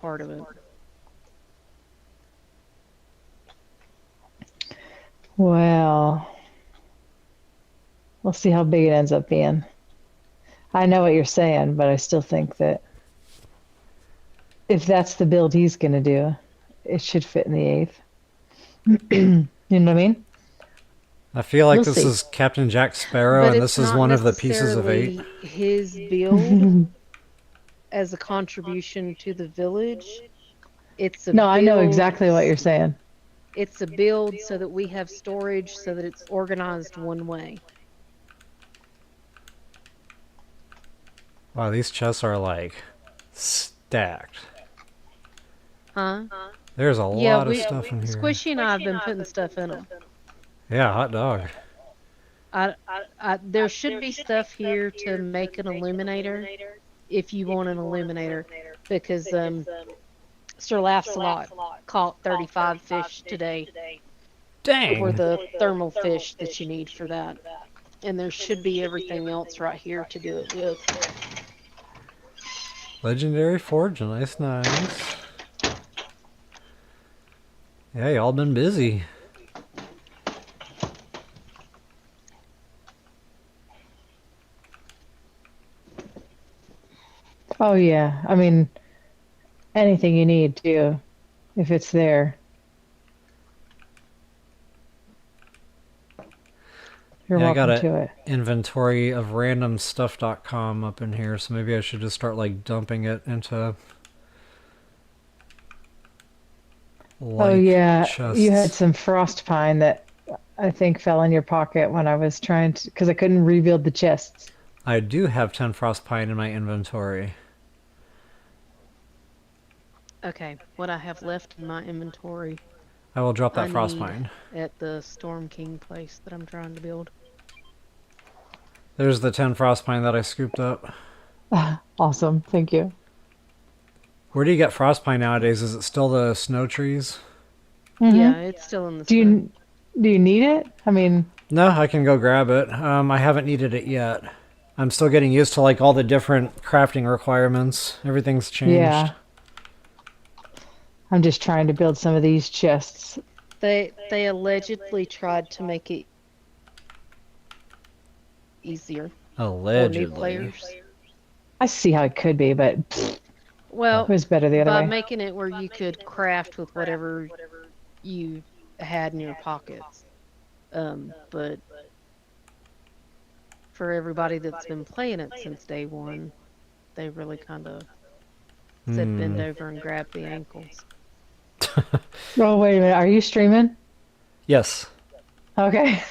part of it. Well, we'll see how big it ends up being. I know what you're saying, but I still think that if that's the build he's going to do, it should fit in the eighth. You know what I mean? I feel like We'll this see. is Captain Jack Sparrow, But and it's this is not one of the pieces of 8. necessarily his build as a contribution to the village. It's a No, I know build. exactly what you're saying. It's a build so that we have storage so that it's organized one way. Wow, these chests are like stacked. Huh? There's a Yeah, lot of stuff in here. Squishy and I have been putting stuff in them. Yeah, hot dog. There should be stuff here to make an illuminator if you want an illuminator, because Sir Laffsalot caught 35 fish today for Dang! the thermal fish that you need for that. And there should be everything else right here to do it with. Legendary Forge, nice. Yeah, y'all been busy. Oh yeah. I mean, anything you need to, if it's there. You're Yeah, I got welcome an to it. inventory of randomstuff.com up in here, so maybe I should just start like dumping it into Oh yeah, chests. you had some frost pine that I think fell in your pocket when I was trying to, because I couldn't rebuild the chests. I do have 10 frost pine in my inventory. Okay, what I have left in my inventory, I will drop that I frost need pine. at the Storm King place that I'm trying to build. There's the 10 frost pine that I scooped up. Awesome, thank you. Where do you get frost pine nowadays? Is it still the snow trees? Yeah, it's still in the Do snow. you need it? I mean, No, I can go grab it. I haven't needed it yet. I'm still getting used to like all the different crafting requirements. Everything's changed. yeah. I'm just trying to build some of these chests. They allegedly tried to make it easier for new Allegedly. players. I see how it could be, but Well, it was better the other by way. making it where you could craft with whatever you had in your pockets. But for everybody that's been playing it since day one, they really kind of said bend over and grab the ankles. Oh, wait a minute. Are you streaming? Yes. Okay.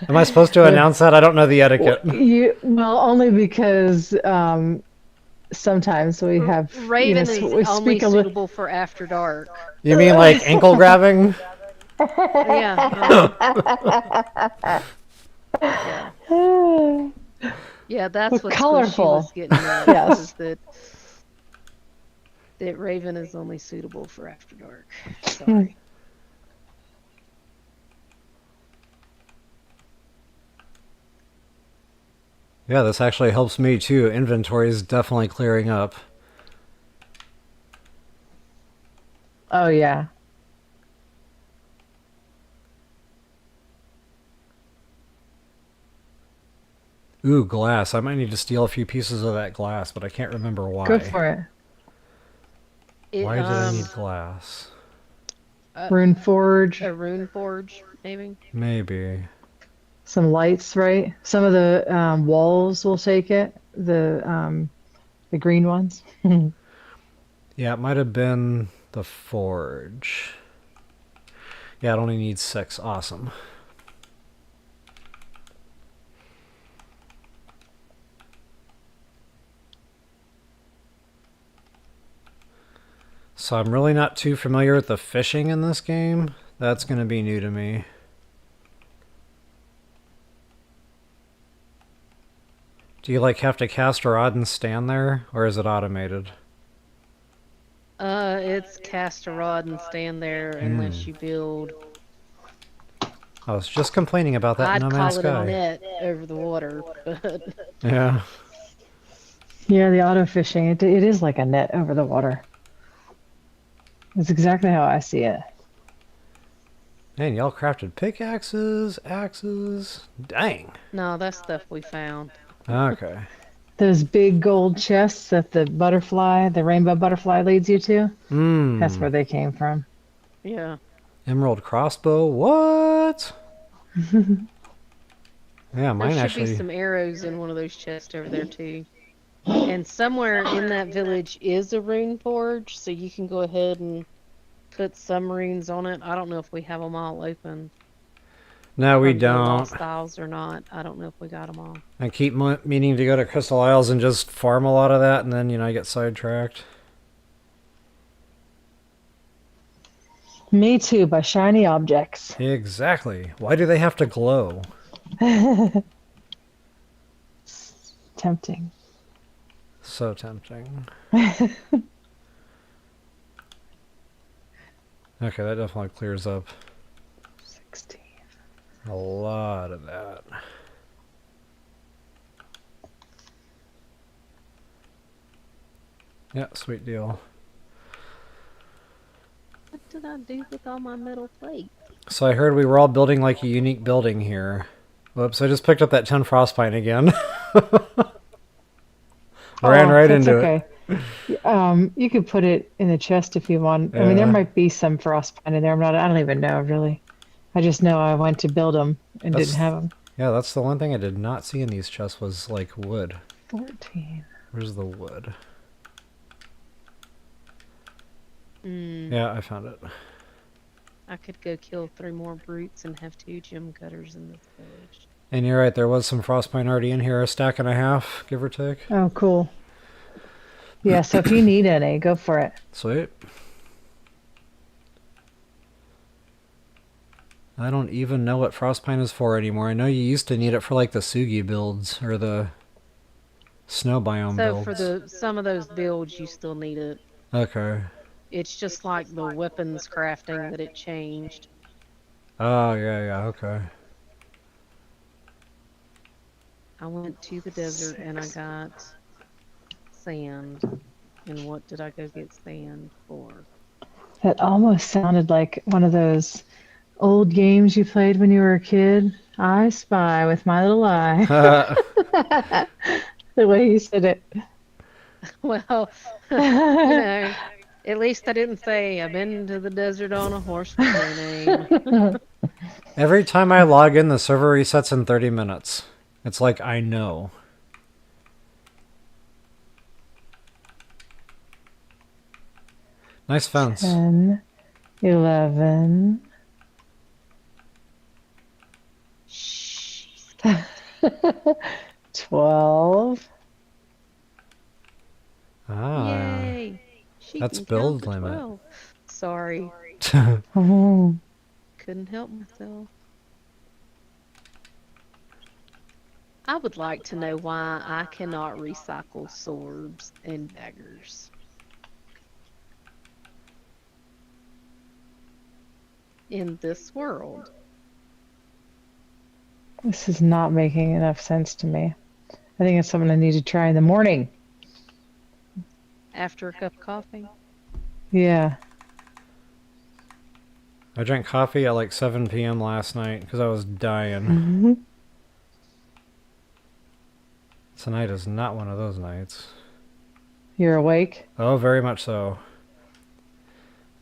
Am I supposed to announce that? I don't know the etiquette. Well, only because sometimes we have Raven we is only speak a little. suitable for after dark. You mean like ankle grabbing? Yeah. Yeah. Yeah, that's what colorful. was getting at. Yes. Is that Raven is only suitable for after dark. Sorry. Yeah, this actually helps me too. Inventory is definitely clearing up. Oh yeah. Ooh, glass. I might need to steal a few pieces of that glass, but I can't remember why. Go for it. Why did I need glass? Rune forge. A rune forge, maybe? Maybe. Some lights, right? Some of the walls will take it. The green ones. Yeah, it might have been the forge. Yeah, it only needs 6. Awesome. So I'm really not too familiar with the fishing in this game. That's going to be new to me. Do you like have to cast a rod and stand there, or is it automated? It's cast a rod and stand there unless you build. I was just complaining about that in I'd No call Man's it a Sky. net over the water, but Yeah. Yeah, the auto fishing, it is like a net over the water. It's exactly how I see it. Man, y'all crafted pickaxes, axes. Dang. No, that's stuff we found. Okay. Those big gold chests that the rainbow butterfly leads you to, that's Mmm. where they came from. Yeah. Emerald crossbow. What? Yeah, There mine should be actually. some arrows in one of those chests over there too. And somewhere in that village is a rune forge, so you can go ahead and put some runes on it. I don't know if we have them all open No, we from the don't. Lost Isles or not. I don't know if we got them all. I keep meaning to go to Crystal Isles and just farm a lot of that, and then, I get sidetracked. Me too, by shiny objects. Exactly. Why do they have to glow? Tempting. So tempting. Okay, that definitely clears up 16. a lot of that. Yeah, sweet deal. What did I do with all my metal plate? So I heard we were all building like a unique building here. Whoops, I just picked up that 10 frostpine again. Ran right That's into it. okay. You could put it in the chest if you want. I mean, there Yeah. might be some frostbite in there. I don't even know really. I just know I went to build them and That's- didn't have them. Yeah, that's the one thing I did not see in these chests was like wood. 14. Where's the wood? Hmm. Yeah, I found it. I could go kill 3 more brutes and have 2 gem cutters in this village. And you're right, there was some frostpine already in here, a stack and a half, give or take. Oh, cool. Yeah, so if you need any, go for it. Sweet. I don't even know what frostpine is for anymore. I know you used to need it for like the Sugi builds or the snow biome So builds. for some of those builds, you still need it. Okay. It's just like the weapons crafting that it changed. Oh, yeah, okay. I went to the desert and I got sand. And what did I go get sand for? That almost sounded like one of those old games you played when you were a kid. I spy with my little eye. The way you said it. Well, at least I didn't say I've been to the desert on a horse with no name. Every time I log in, the server resets in 30 minutes. It's like, I know. Nice fence. 10, 11. Shh. 12. Ah. Yay. She That's can count build to limit. 12. Sorry. Oh, Couldn't help myself. I would like to know why I cannot recycle swords and daggers. In this world. this is not making enough sense to me. I think it's something I need to try in the morning. After a cup of coffee. Yeah. I drank coffee at like 7 p.m. last night because I was dying. Mm-hmm. Tonight is not one of those nights. You're awake? Oh, very much so.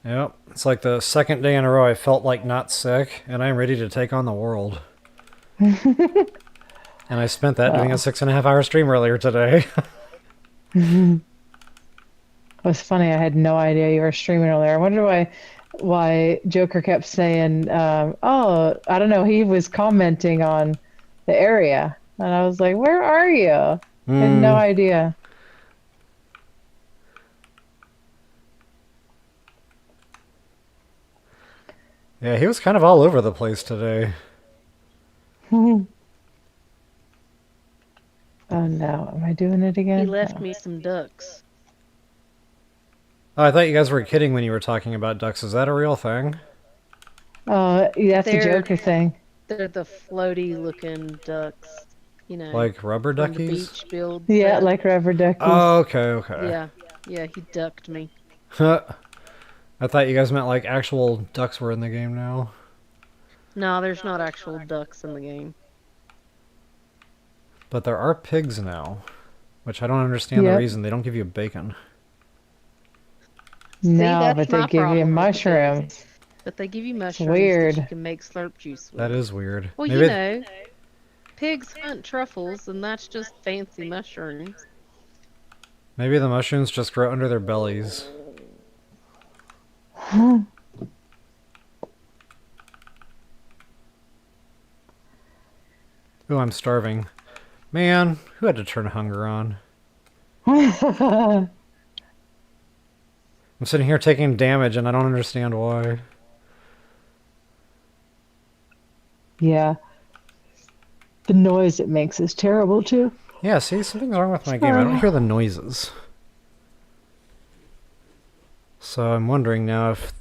Yep. It's like the second day in a row I felt like not sick, and I'm ready to take on the world. And I spent that doing a 6.5-hour stream earlier today. It was funny. I had no idea you were streaming earlier. I wonder why Joker kept saying, oh, I don't know. He was commenting on the area. And I was like, where are you? I had no idea. Yeah, he was kind of all over the place today. Oh no, am I doing it again? He left No. me some ducks. Oh, I thought you guys were kidding when you were talking about ducks. Is that a real thing? Oh, that's a They're- Joker thing. They're the floaty looking ducks. You know, Like rubber from the duckies? beach build Yeah, set. like rubber duckies. Oh, okay. Yeah, yeah, he ducked me. I thought you guys meant like actual ducks were in the game now. No, there's not actual ducks in the game. But there are pigs now, which I don't understand the Yep. reason. They don't give you bacon. See, No, that's but they my give you problem with the pigs. mushrooms. But they give you It's mushrooms that you weird. can make slurp juice with. That is weird. Well, Maybe you know, pigs hunt truffles, and that's just fancy mushrooms. maybe the mushrooms just grow under their bellies. Ooh, I'm starving. Man, who had to turn hunger on? I'm sitting here taking damage and I don't understand why. Yeah. The noise it makes is terrible too. Yeah, see, something's wrong with my game. I don't hear the noises. So I'm wondering now if...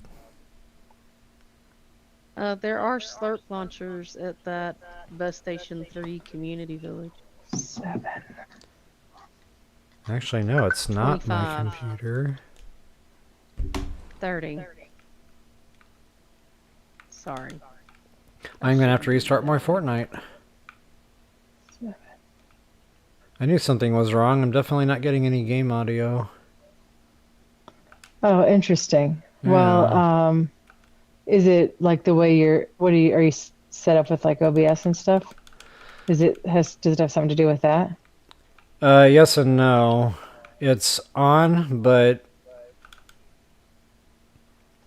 There are slurp launchers at that Bus Station 3 community village. 7. Actually, no, it's not my 25. computer. 30. Sorry. I'm gonna have to restart my Fortnite. 7. I knew something was wrong. I'm definitely not getting any game audio. Oh, interesting. Well, Yeah. is it like the way are you set up with like OBS and stuff? Does it have something to do with that? Yes and no. It's on, but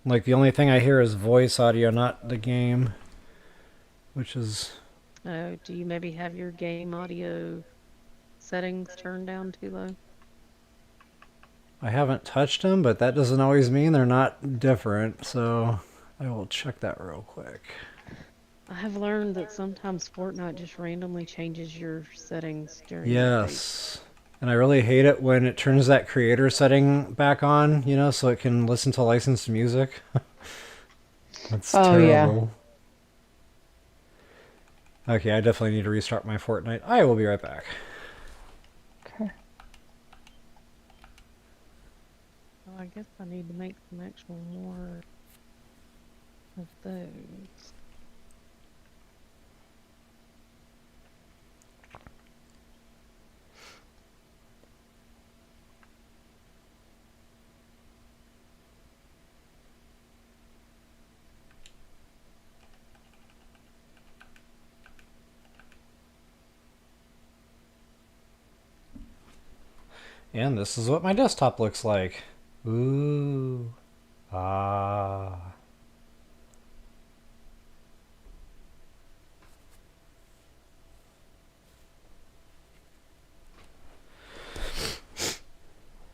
like the only thing I hear is voice audio, not the game, which is... Oh, do you maybe have your game audio settings turned down too low? I haven't touched them, but that doesn't always mean they're not different, so I will check that real quick. I have learned that sometimes Fortnite just randomly changes your settings during Yes. And I really hate it when it turns that creator setting back on, you know, so it can listen to licensed music. That's terrible. Yeah. Okay, I definitely need to restart my Fortnite. I will be right back. Okay. Well, I guess I need to make some actual more of those. And this is what my desktop looks like. Ooh. Ah.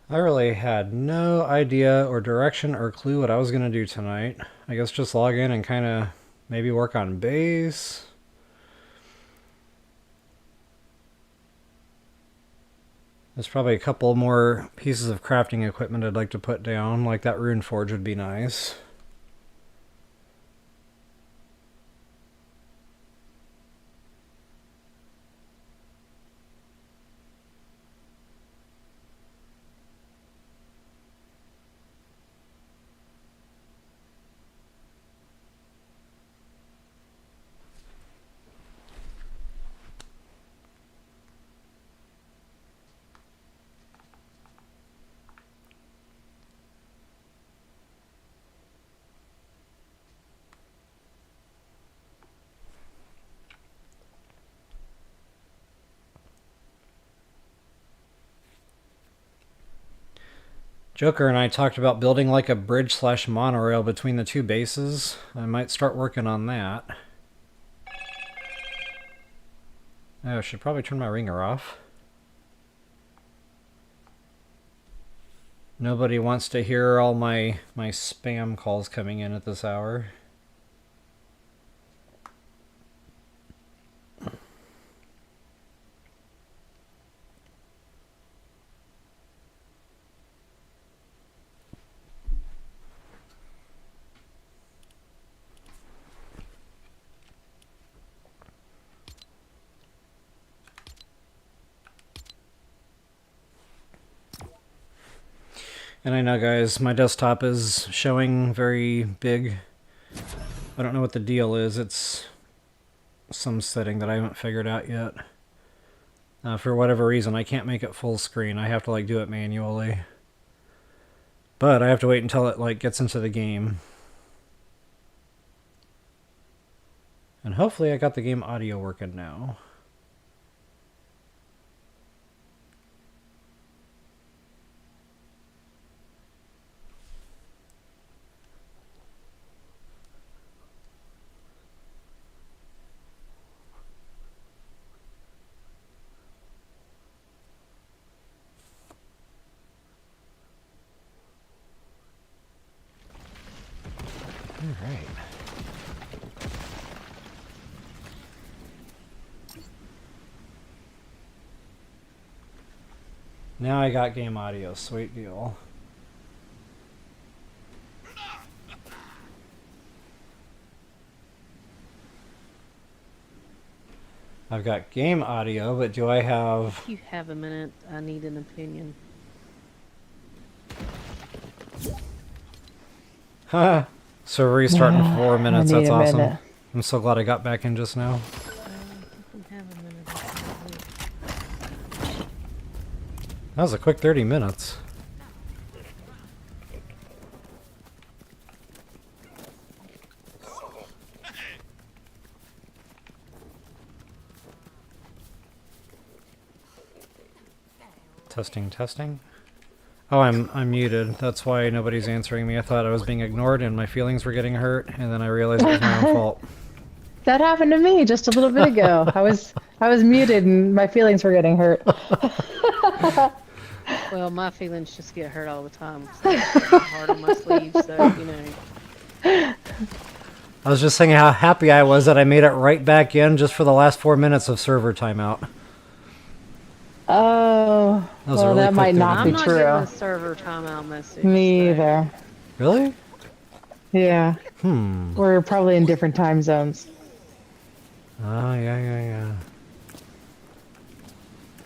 I really had no idea or direction or clue what I was going to do tonight. I guess just log in and kind of maybe work on base. There's probably a couple more pieces of crafting equipment I'd like to put down, like that rune forge would be nice. Joker and I talked about building like a bridge / monorail between the two bases. I might start working on that. Oh, I should probably turn my ringer off. Nobody wants to hear all my spam calls coming in at this hour. And I know, guys, my desktop is showing very big. I don't know what the deal is. It's some setting that I haven't figured out yet. For whatever reason, I can't make it full screen. I have to like do it manually. But I have to wait until it like gets into the game. And hopefully I got the game audio working now. All right. Now I got game audio. Sweet deal. I've got game audio, but do I have... If you have a minute, I need an opinion. Huh. So we're restarting in 4 minutes. I need That's a awesome. minute. I'm so glad I got back in just now. You can have a minute. That was a quick 30 minutes. Testing, testing. Oh, I'm muted. That's why nobody's answering me. I thought I was being ignored and my feelings were getting hurt, and then I realized it was my own fault. That happened to me just a little bit ago. I was muted and my feelings were getting hurt. Well, my feelings just get hurt all the time. So I have my heart on my sleeve, so you know. I was just saying how happy I was that I made it right back in just for the last 4 minutes of server timeout. Oh, That was a well, really that quick might not I'm be not true. getting a server timeout message. Me so- either. Really? Yeah, Hmm. we're probably in different time zones. Oh, yeah.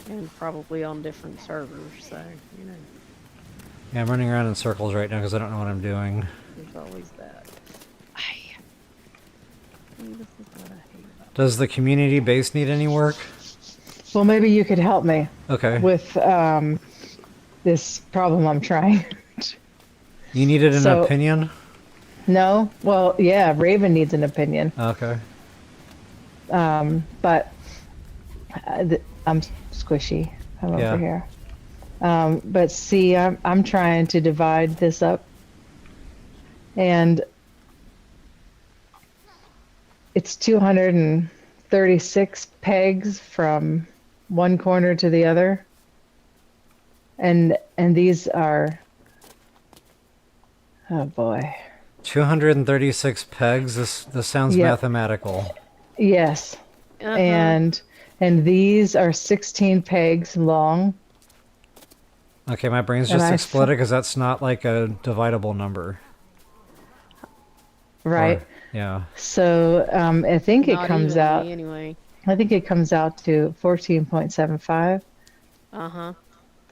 And probably on different servers, so, you know, Yeah, I'm running around in circles right now because I don't know what I'm doing. there's always that. This is what I hate about Does the community base need any work? Well, maybe you could help me Okay. with this problem I'm trying. You needed an So- opinion? No? Well, yeah, Raven needs an opinion. Okay. But I'm squishy. I'm Yeah. over here. But see, I'm trying to divide this up, and it's 236 pegs from one corner to the other, and these are, oh boy, 236 pegs. This sounds Yep. mathematical. yes, it. and these are 16 pegs long. Okay, my brain's And just I exploded because that's not like a dividable number. Right. Or- yeah. So I think it Not comes evenly, out. anyway. I think it comes out to 14.75. That's what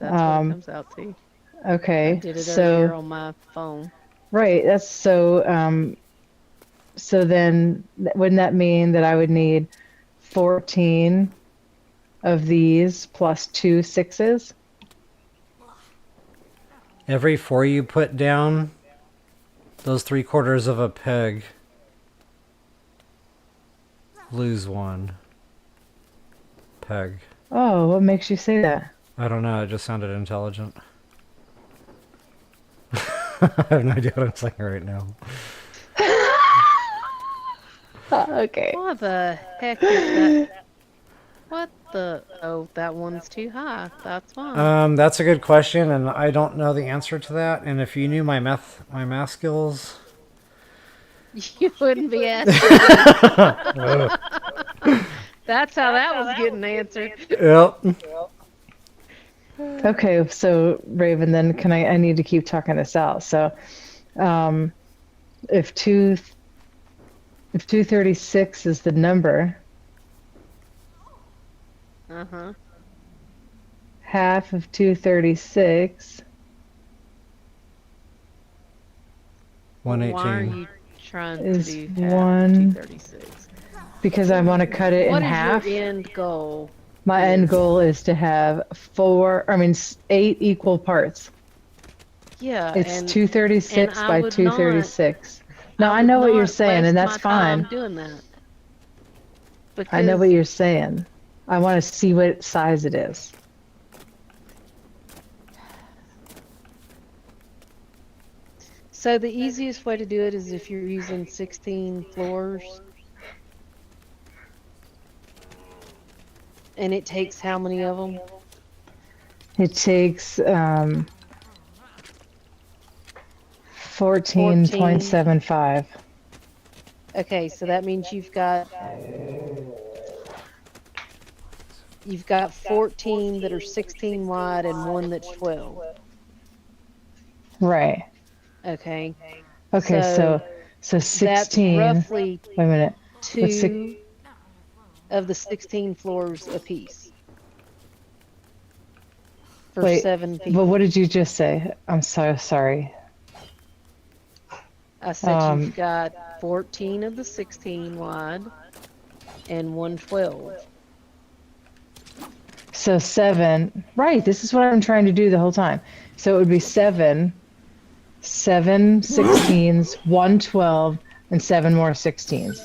it comes out to. Okay. I did it earlier So on my phone. right, that's so. So then, wouldn't that mean that I would need 14 of these plus 2 6s? Every 4 you put down, those 3/4 of a peg lose 1 peg. Oh, what makes you say that? I don't know, it just sounded intelligent. I have no idea what I'm saying right now. Okay. What the heck is that? What the? Oh, that one's too high. That's fine. That's a good question, and I don't know the answer to that. And if you knew my math skills, You wouldn't be asking. That's how that was getting answered. yep. Okay, so Raven, then can I need to keep talking this out. So, if 236 is the number, Uh-huh. half of 236 Why are 118. you trying to Is do half of 1 236? because I want to cut it in What is half. your end goal? My end goal is to have 8 equal parts. Yeah, It's and 236 I by would not 236. No, I I would know what you're not saying, waste and my that's fine. time doing that. I know what Because you're saying. I want to see what size it is. so the easiest way to do it is if you're using 16 floors. And it takes how many of them? It takes 14. 14.75. Okay, so that means you've got 14 that are 16 wide and one that's 12. Right. Okay. Okay, so That's 16. roughly Wait a minute. What's 2 of the 16 floors apiece for Wait, 7 but what people. did you just say? I'm so sorry. I said you've got 14 of the 16 wide and 112. So 7. Right, this is what I'm trying to do the whole time. So it would be 7 16s, 112, and 7 more 16s.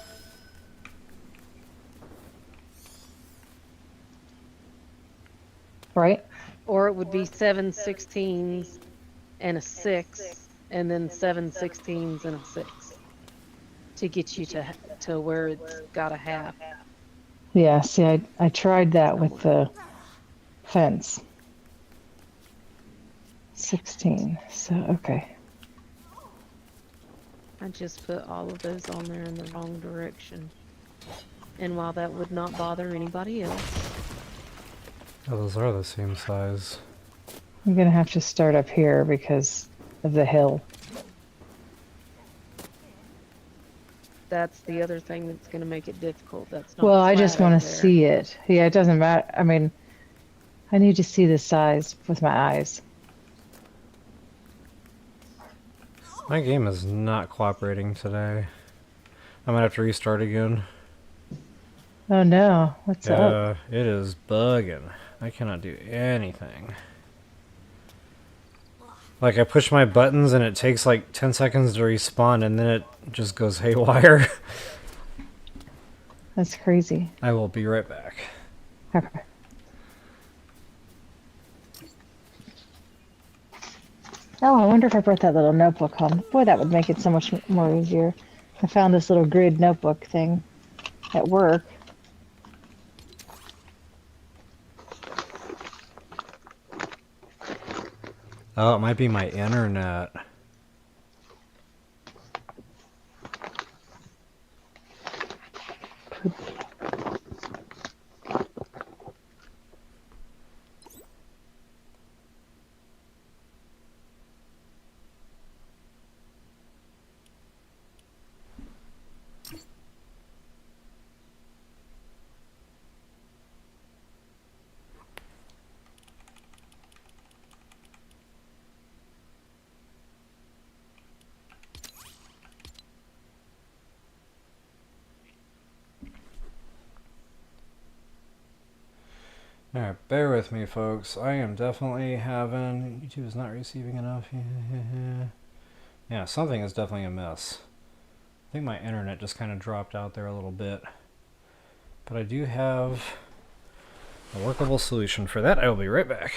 Right? Or it would be 7 16s and a 6, and then 7 16s and a 6 to get you to where it's got a half. Yeah, see, I tried that with the fence. 16. So, okay. I just put all of those on there in the wrong direction. And while that would not bother anybody else, Oh, those are the same size. I'm going to have to start up here because of the hill. that's the other thing that's going to make it difficult. That's not Well, I just flat want up to there. see it. Yeah, it doesn't matter. I mean, I need to see the size with my eyes. My game is not cooperating today. I might have to restart again. Oh no, what's up? Yeah, it is bugging. I cannot do anything. Like, I push my buttons and it takes like 10 seconds to respawn and then it just goes haywire. That's crazy. I will be right back. Okay. Oh, I wonder if I brought that little notebook home. Boy, that would make it so much more easier. I found this little grid notebook thing at work. Oh, it might be my internet. Alright, bear with me, folks. I am definitely having... YouTube is not receiving enough. Yeah, something is definitely amiss. I think my internet just kind of dropped out there a little bit. But I do have a workable solution for that. I will be right back.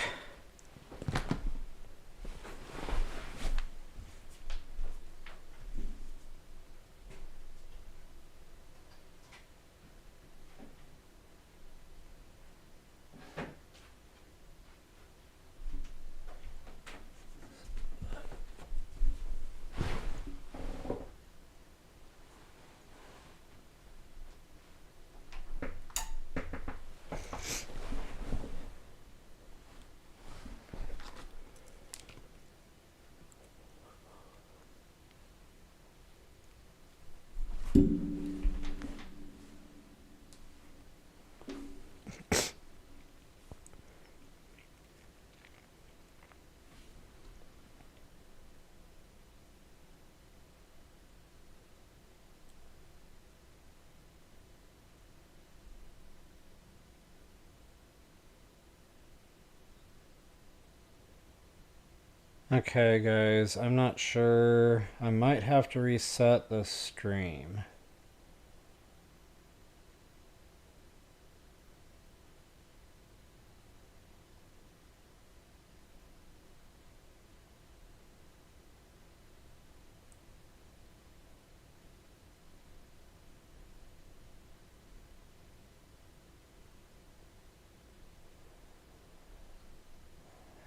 Okay, guys, I'm not sure. I might have to reset the stream.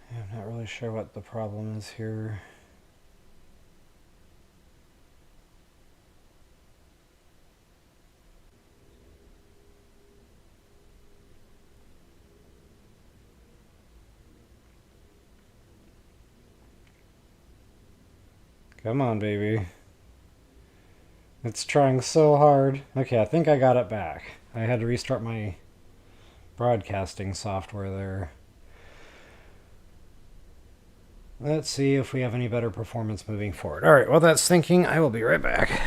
Yeah, I'm not really sure what the problem is here. Come on, baby. It's trying so hard. Okay, I think I got it back. I had to restart my broadcasting software there. Let's see if we have any better performance moving forward. Alright, while that's thinking, I will be right back.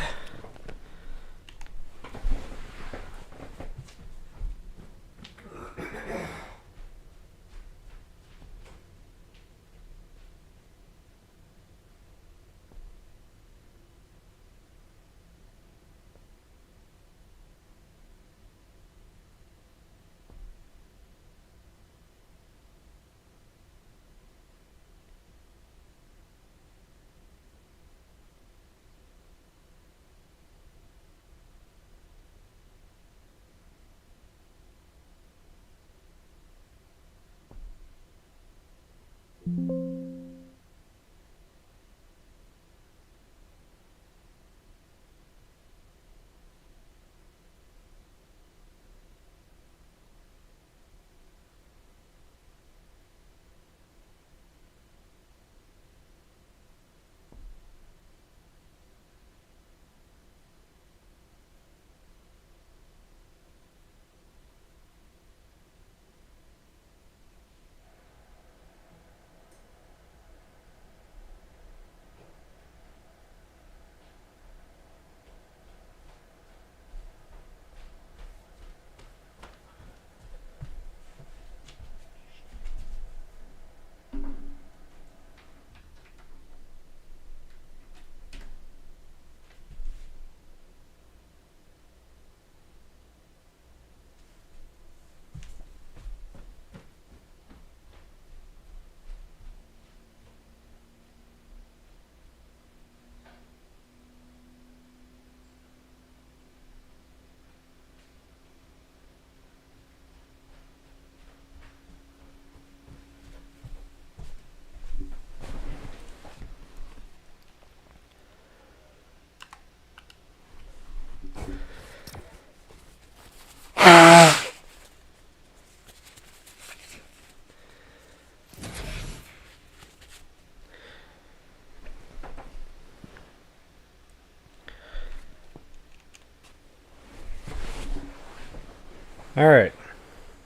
Alright.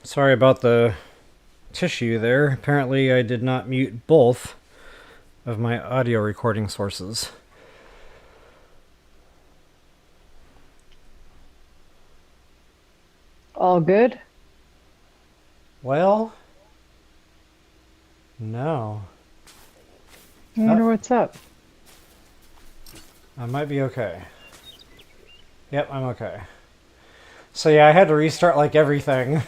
Sorry about the tissue there. Apparently I did not mute both of my audio recording sources. All good? Well, no. I wonder what's up. I might be okay. Yep, I'm okay. So yeah, I had to restart like everything.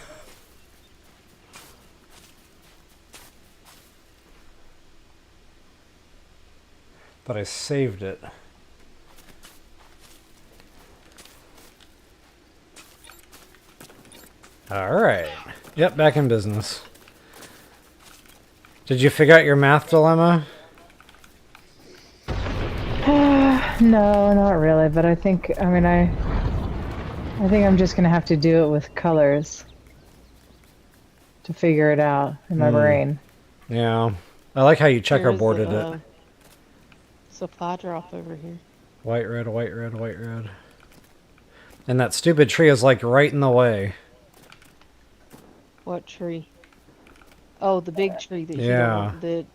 But I saved it. Alright. Yep, back in business. Did you figure out your math dilemma? No, not really, but I think I think I'm just gonna have to do it with colors to figure it out in my brain. Yeah. I like how you checkerboarded There's it. Supply drop over here. White, red, white, red, white, red. And that stupid tree is like right in the way. What tree? Oh, the big tree that you don't Yeah. want, that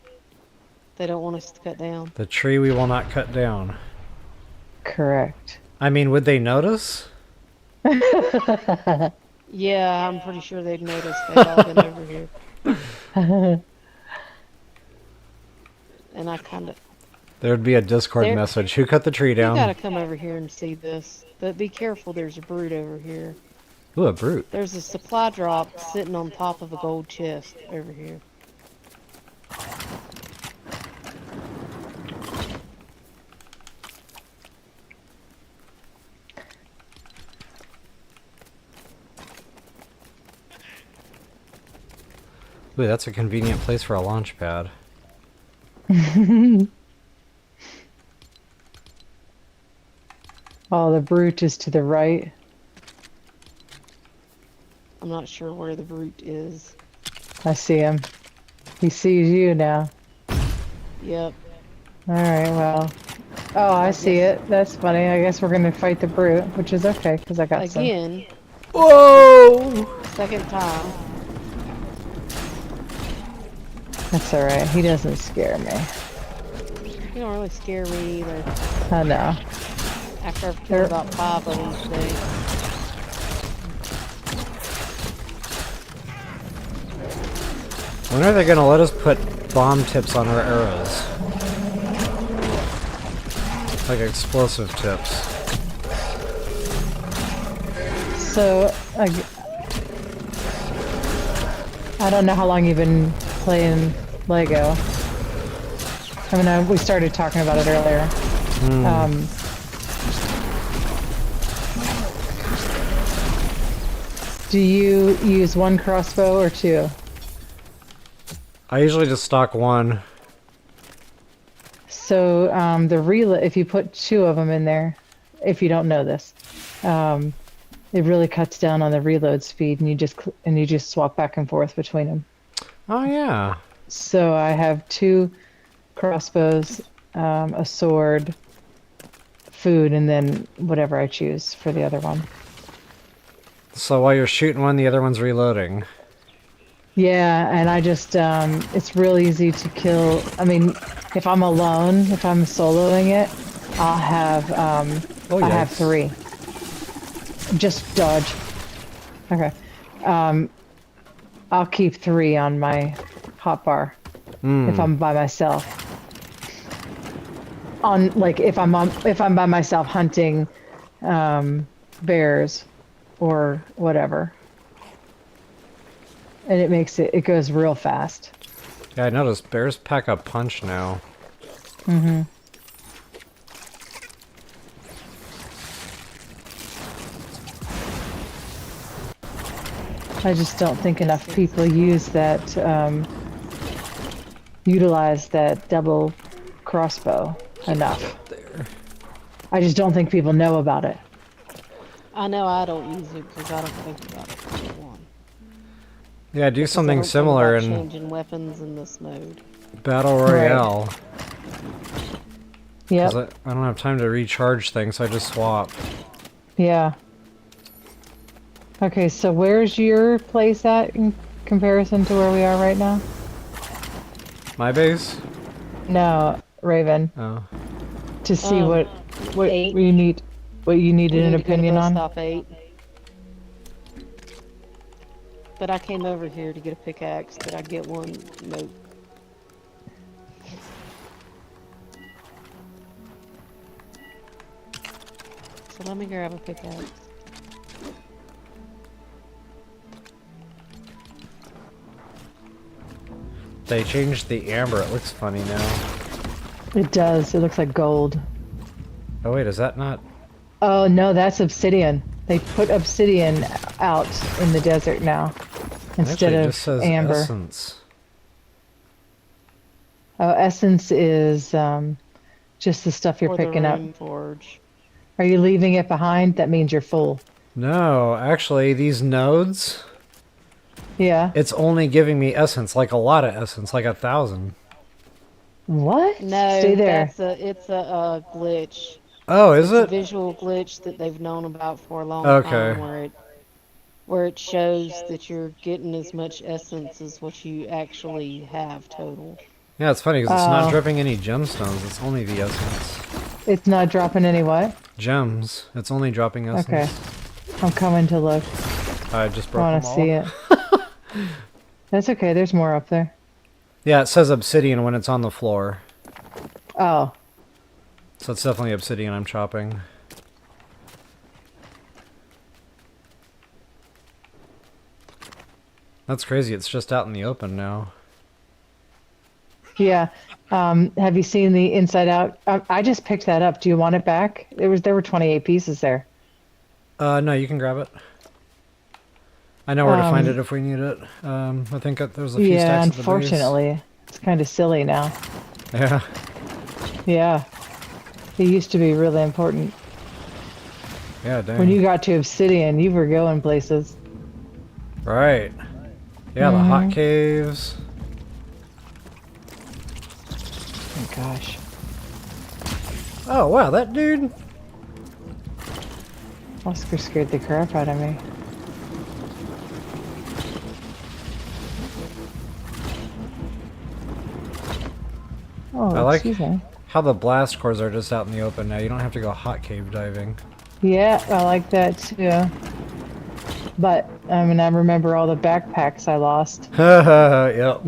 they don't want us to cut down. The tree we will not cut down. Correct. I mean, would they notice? Yeah, I'm pretty sure they'd notice. They've all been over here. and I kind of... There'd be a Discord There- message. Who cut the tree You down? gotta come over here and see this. But be careful, there's a brute over here. Ooh, a brute. There's a supply drop sitting on top of a gold chest over here. Ooh, that's a convenient place for a launch pad. Oh, the brute is to the right. I'm not sure where the brute is. I see him. He sees you now. Yep. Alright, well. Oh, I see it. That's funny. I guess we're gonna fight the brute, which is okay, because I got some. Again, Whoa! second time. That's alright. He doesn't scare me. You don't really scare me either. I know. After I've killed about 5 of these things. When are they gonna let us put bomb tips on our arrows? Like explosive tips. So, I don't know how long you've been playing Lego. I mean, we started talking about it earlier. Do you use one crossbow or two? I usually just stock one. So the reload, if you put 2 of them in there, if you don't know this, it really cuts down on the reload speed, and you just swap back and forth between them. Oh yeah. So I have 2 crossbows, a sword, food, and then whatever I choose for the other one. So while you're shooting one, the other one's reloading. Yeah, and I just, it's real easy to kill. I mean, if I'm alone, if I'm soloing it, I'll have, I have 3. Just dodge. Okay. I'll keep 3 on my hotbar if I'm by myself. On, like, if I'm by myself hunting, bears or whatever. And it goes real fast. Yeah, I noticed bears pack a punch now. I just don't think enough people use that, utilize that double crossbow enough. I just don't think people know about it. I know I don't use it because I don't think about it. For one. Yeah, do Because I something don't think similar about in changing weapons in this mode. Battle Royale. Yep. 'Cause I don't have time to recharge things, so I just swap. Yeah. Okay, so where's your place at in comparison to where we are right now? My base? No, Raven. Oh. To see what 8. you need, what you needed We an need to go to opinion bus on. Stop 8. But I came over here to get a pickaxe. Did I get one? Nope. So let me grab a pickaxe. They changed the amber, it looks funny now. It does. It looks like gold. Oh wait, is that not? Oh no, that's obsidian. They put obsidian out in the desert now instead Actually, it of just says amber. essence. Oh, essence is just the stuff you're Or the picking up. rune forge. Are you leaving it behind? That means you're full. No, actually, these nodes, Yeah. it's only giving me essence, like a lot of essence, like 1,000. What? No, Stay there. it's a glitch. Oh, is It's a it? visual glitch that they've known about for a long Okay. time, where it shows that you're getting as much essence as what you actually have total. Yeah, it's funny because it's Oh. not dripping any gemstones, it's only the essence. It's not dropping any what? Gems. It's only dropping essence. Okay. I'm coming to look. I just I broke want them to all. see it. That's okay. There's more up there. Yeah, it says obsidian when it's on the floor. Oh, So it's definitely obsidian I'm chopping. That's crazy, it's just out in the open now. yeah. Have you seen the Inside Out? I just picked that up. Do you want it back? There were 28 pieces there. No, you can grab it. I know where to find it if we need it. I think there's a few Yeah, stacks at the base. unfortunately, it's kind of silly now. Yeah. Yeah, it used to be really important. Yeah, dang. When you got to Obsidian, you were going places. Right. Yeah, the hot caves. Oh gosh. Oh, wow, that dude. Oscar scared the crap out of me. Oh, I like excuse me. how the blast cores are just out in the open now. You don't have to go hot cave diving. Yeah, I like that too. But, I mean, I remember all the backpacks I lost. Yep.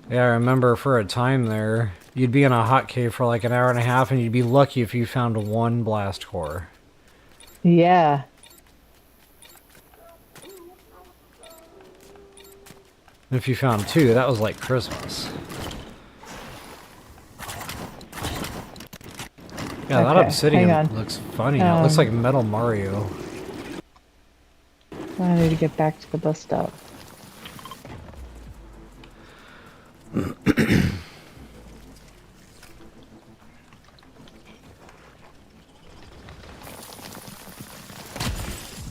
Yeah, I remember for a time there, you'd be in a hot cave for like an hour and a half, and you'd be lucky if you found one blast core. Yeah. And if you found two, that was like Christmas. Yeah, that Okay, obsidian hang on. looks funny now. It looks like Metal Mario. I need to get back to the bus stop.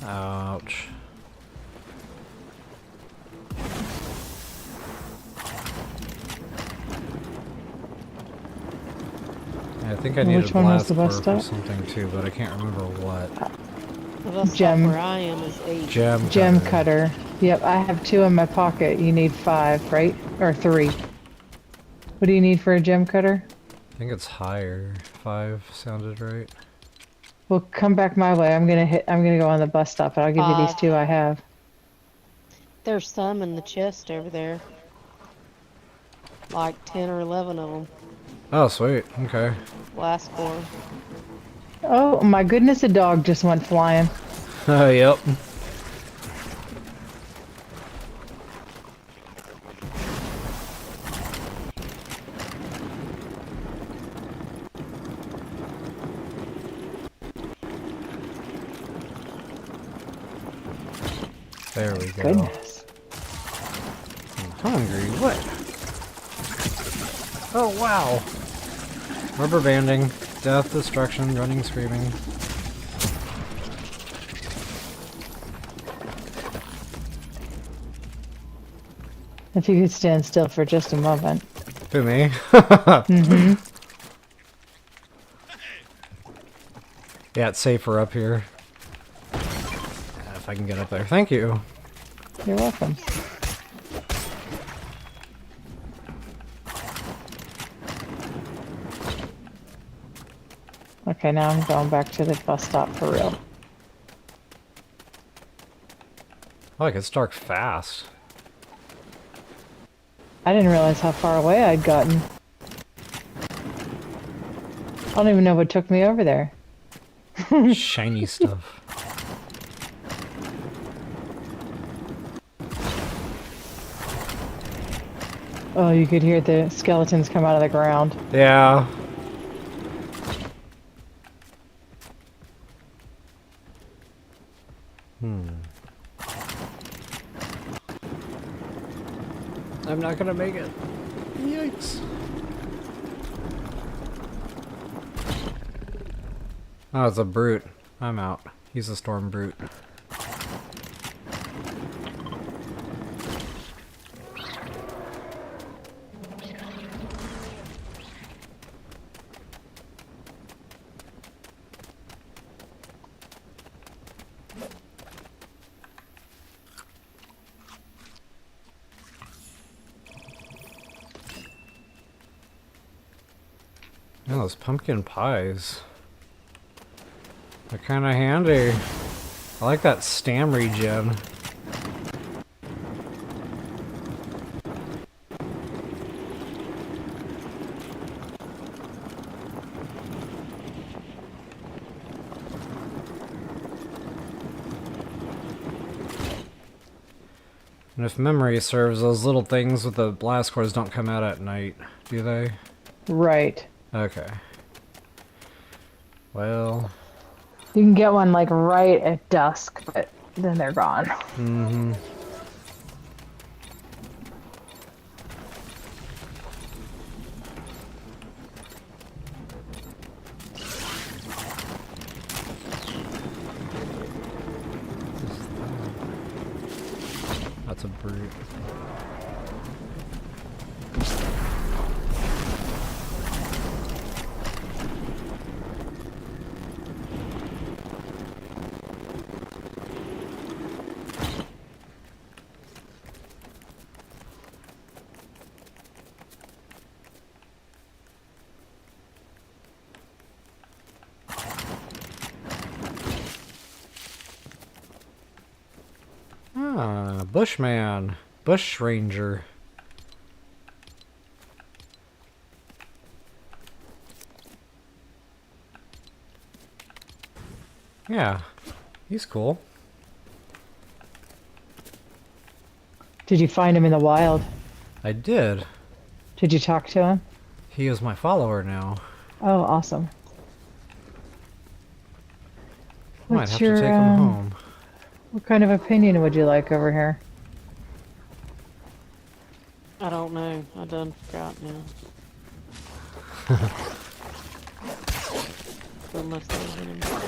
Ouch. I think I need Which a one was blast the core bus for stop? something too, but I can't remember what. The bus Gem. stop where I am is 8. Gem cutter. Yep, I have 2 in my pocket. You need 5, right? Or 3. What do you need for a gem cutter? I think it's higher. 5 sounded right. Well, come back my way. I'm gonna go on the bus stop, and I'll give you these 2 I have. There's some in the chest over there. Like 10 or 11 of them. Oh, sweet. Okay. Blast core. Oh my goodness, a dog just went flying. Yep. There we go. Goodness. I'm hungry. What? Oh, wow. Rubber banding. Death, destruction, running, screaming. If you could stand still for just a moment. To me. Mm-hmm. Yeah, it's safer up here. If I can get up there. Thank you. You're welcome. Okay, now I'm going back to the bus stop for real. Oh, it gets dark fast. I didn't realize how far away I'd gotten. I don't even know what took me over there. Shiny stuff. Oh, you could hear the skeletons come out of the ground. Yeah. I'm not gonna make it. Yikes. Oh, it's a brute. I'm out. He's a storm brute. Yeah, those pumpkin pies. They're kind of handy. I like that stam regen. And if memory serves, those little things with the blast cores don't come out at night, do they? Right. Okay. Well... You can get one like right at dusk, but then they're gone. Mm-hmm. That's a brute. Ah, Bushman. Bush Ranger. Yeah, he's cool. Did you find him in the wild? I did. Did you talk to him? He is my follower now. Oh, awesome. I might have to take him home. What kind of opinion would you like over here? I don't know. I done forgot now. Unless there's any more.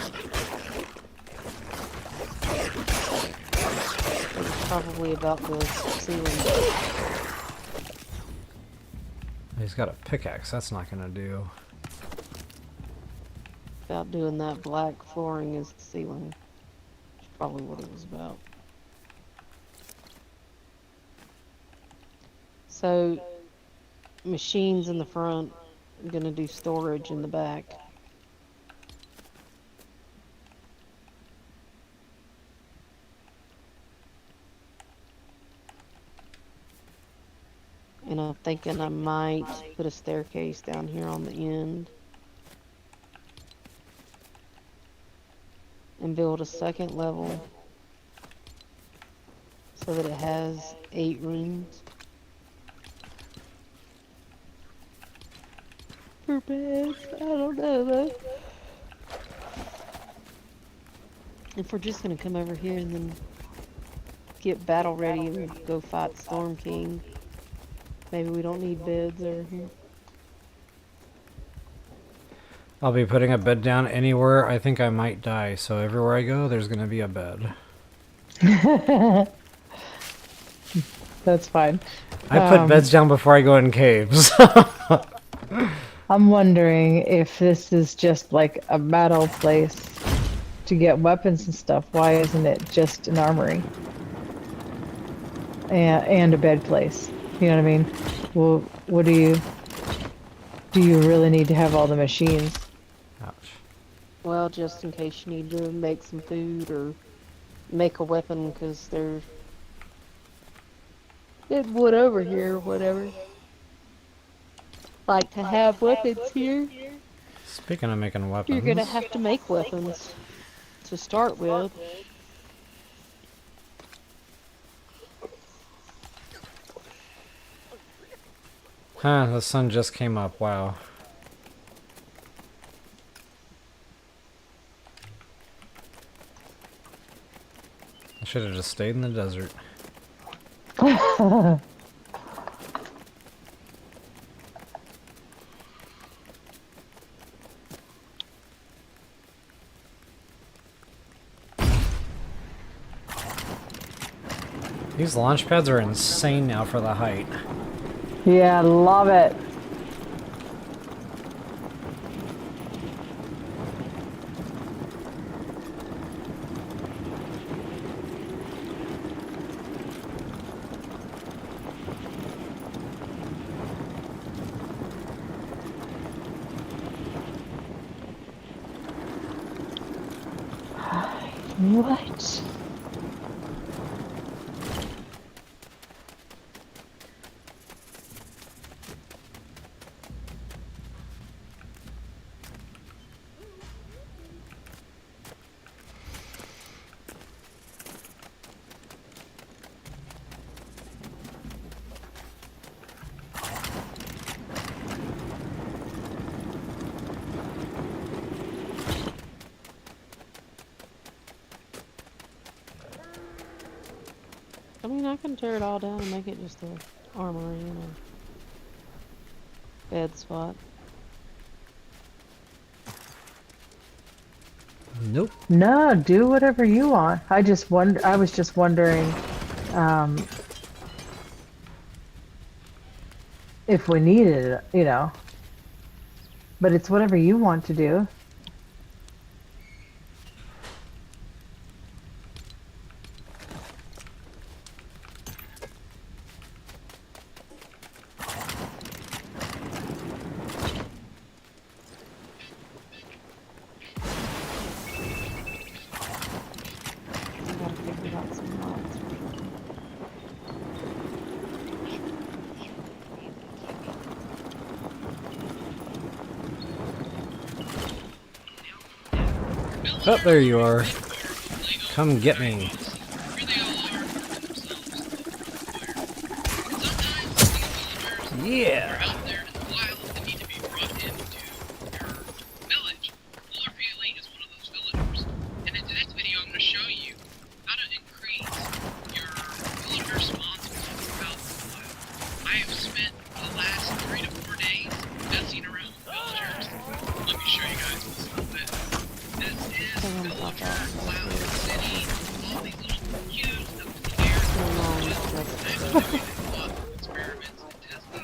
It was probably about the ceiling. He's got a pickaxe. That's not gonna do. About doing that black flooring as the ceiling. That's probably what it was about. So, machines in the front. I'm gonna do storage in the back. And I'm thinking I might put a staircase down here on the end. And build a second level. So that it has 8 rooms. For beds, I don't know though. If we're just gonna come over here and then get battle ready and go fight Storm King, maybe we don't need beds over here. I'll be putting a bed down anywhere I think I might die, so everywhere I go, there's gonna be a bed. That's fine. I put beds down before I go in caves. I'm wondering if this is just like a battle place to get weapons and stuff. Why isn't it just an armory? And a bed place? You know what I mean? Well, what do you really need to have all the machines? Ouch. Well, just in case you need to make some food or make a weapon, because there's wood over here or whatever. Like to have weapons here. Speaking of making weapons... You're gonna have to make weapons to start with. Huh, the sun just came up, wow. I should have just stayed in the desert. These launch pads are insane now for the height. Yeah, love it. What? I mean, I can tear it all down and make it just a armory and a bed spot. Nope. No, do whatever you want. I was just wondering if we needed it, you know. But it's whatever you want to do. I gotta figure out some mods. Oh, there you are. Come get me. Yeah.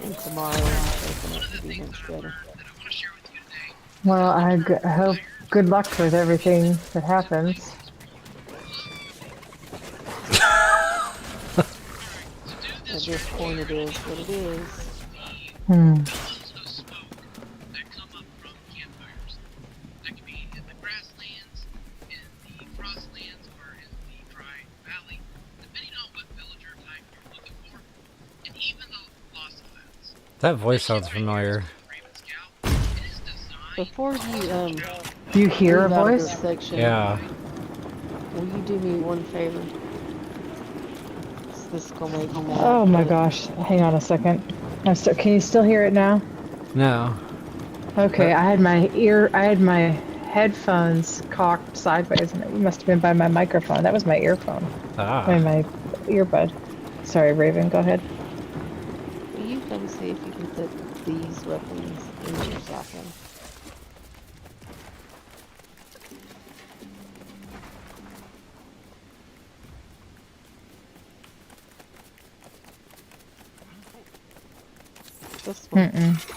And tomorrow I'm taking it to be even shredder. Well, I hope good luck with everything that happens. At this point it is what it is. Hmm. That voice sounds familiar. Before you Do you hear a leave out of this voice? section, Yeah. will you do me one favor? This will make you mad. Oh my but gosh. Hang on a second. Can you still hear it now? No. Okay, I had my headphones cocked sideways, and it must have been by my microphone. That was my earphone. I mean, Ah. my earbud. Sorry, Raven, go ahead. Will you come see if you can put these weapons in your shotgun? This one. Mm-mm.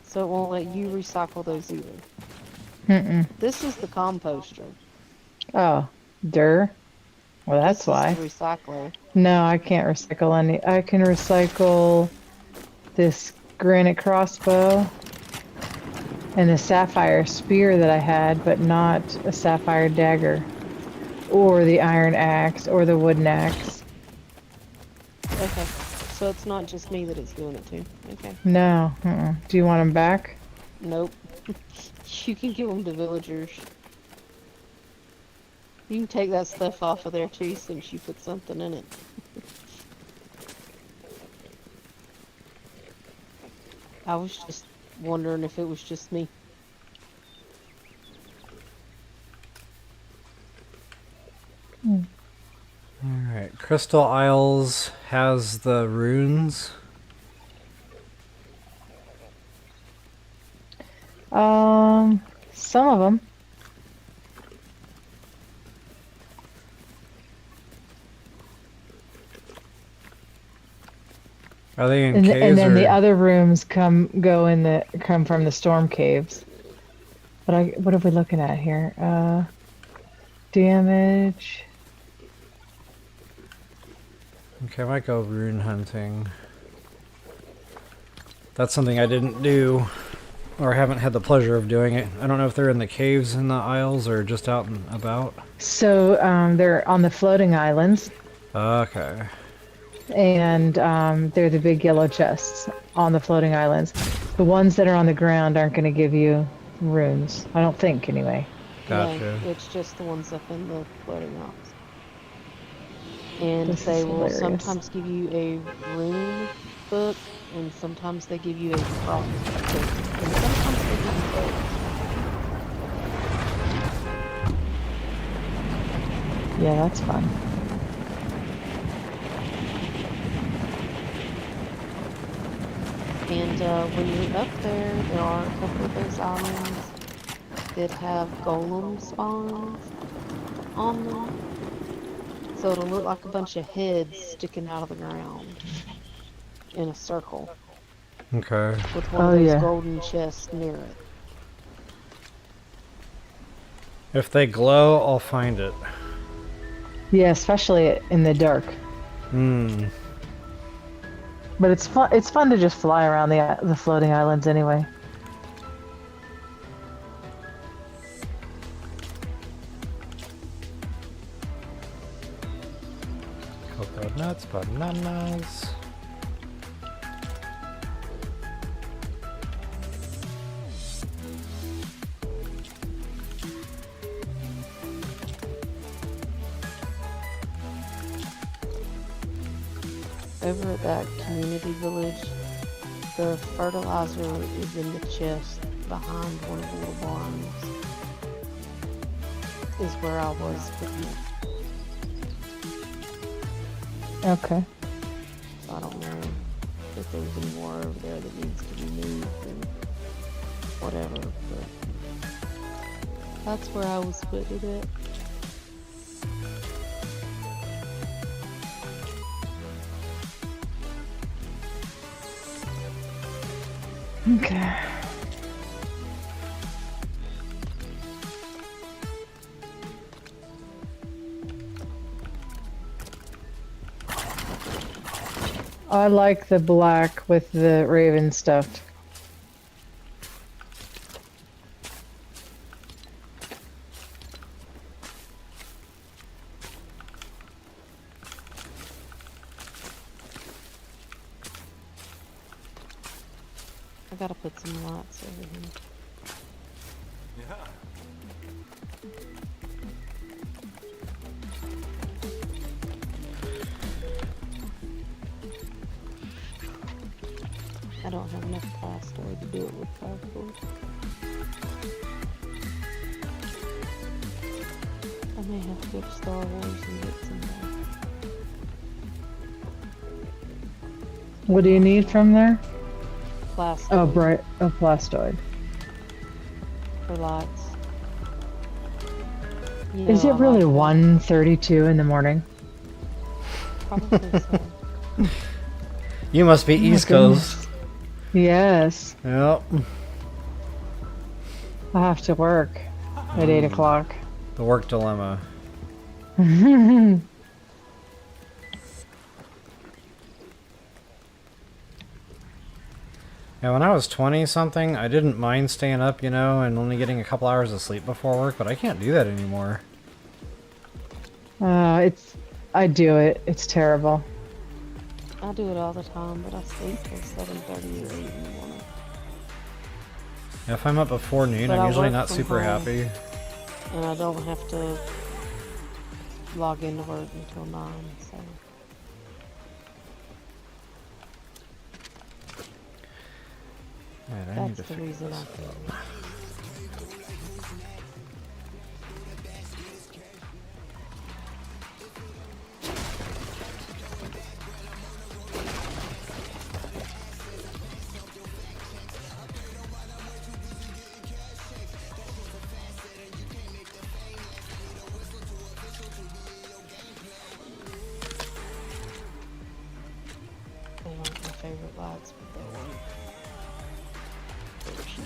So it won't let you recycle those either. Mm-mm. This is the composter. Oh, Well, that's This why. is the recycler. No, I can't recycle any. I can recycle this granite crossbow and a sapphire spear that I had, but not a sapphire dagger. Or the iron axe, or the wooden axe. Okay. So it's not just me that it's doing it to. Okay. No. Do you want them back? Nope. You can give them to villagers. You can take that stuff off of there too since you put something in it. I was just wondering if it was just me. Alright. Crystal Isles has the runes. Some of them. Are they in And, caves and then or... the other rooms come from the storm caves. But what are we looking at here? Damage. Okay, I might go rune hunting. That's something I didn't do. or haven't had the pleasure of doing it. I don't know if they're in the caves in the Isles or just out and about. So they're on the floating islands, Okay. and they're the big yellow chests on the floating islands. The ones that are on the ground aren't going to give you runes. I don't think, anyway. Gotcha. No, it's just the ones up in the floating rocks. And This they is will hilarious. sometimes give you a rune book, and sometimes they give you a prompt book, and sometimes they give you both. Yeah, that's fun. And when you're up there are a couple of those islands that have golem spawns on them. So it'll look like a bunch of heads sticking out of the ground in a circle Okay. with one of those yeah. golden chests near it. If they glow, I'll find it. Yeah, especially in the dark. Hmm. But it's fun. It's fun to just fly around the floating islands anyway. Coconuts, bananas. Over at that community village, the fertilizer is in the chest behind one of the little barns. Is where I was putting it. Okay. So I don't know if there's any more over there that needs to be moved and whatever, but that's where I was putting it. Okay. I like the black with the raven stuff. I gotta put some lights over here. I don't have enough plastoid to do it with cardboard. I may have to go to Star Wars and get some more. What do you need from there? Plastoid Oh, bright. Oh, plastoid. for lights. You Is know, it I really like 1:32 in the morning? that. Probably so. You must be Oh my East Coast. goodness. Yes. Yep. I have to work at 8 o'clock. The work dilemma. Yeah, when I was 20 something, I didn't mind staying up, you know, and only getting a couple hours of sleep before work, but I can't do that anymore. I do it. It's terrible. I do it all the time, but I sleep till 7:30 or 8 in the morning. Yeah, if I'm up before noon, But I'm I usually work not from super home. happy. And I don't have to log into work until 9, so. Alright, I need to That's the figure reason this I out. can. They aren't my favorite lights, but they work. They're cheap.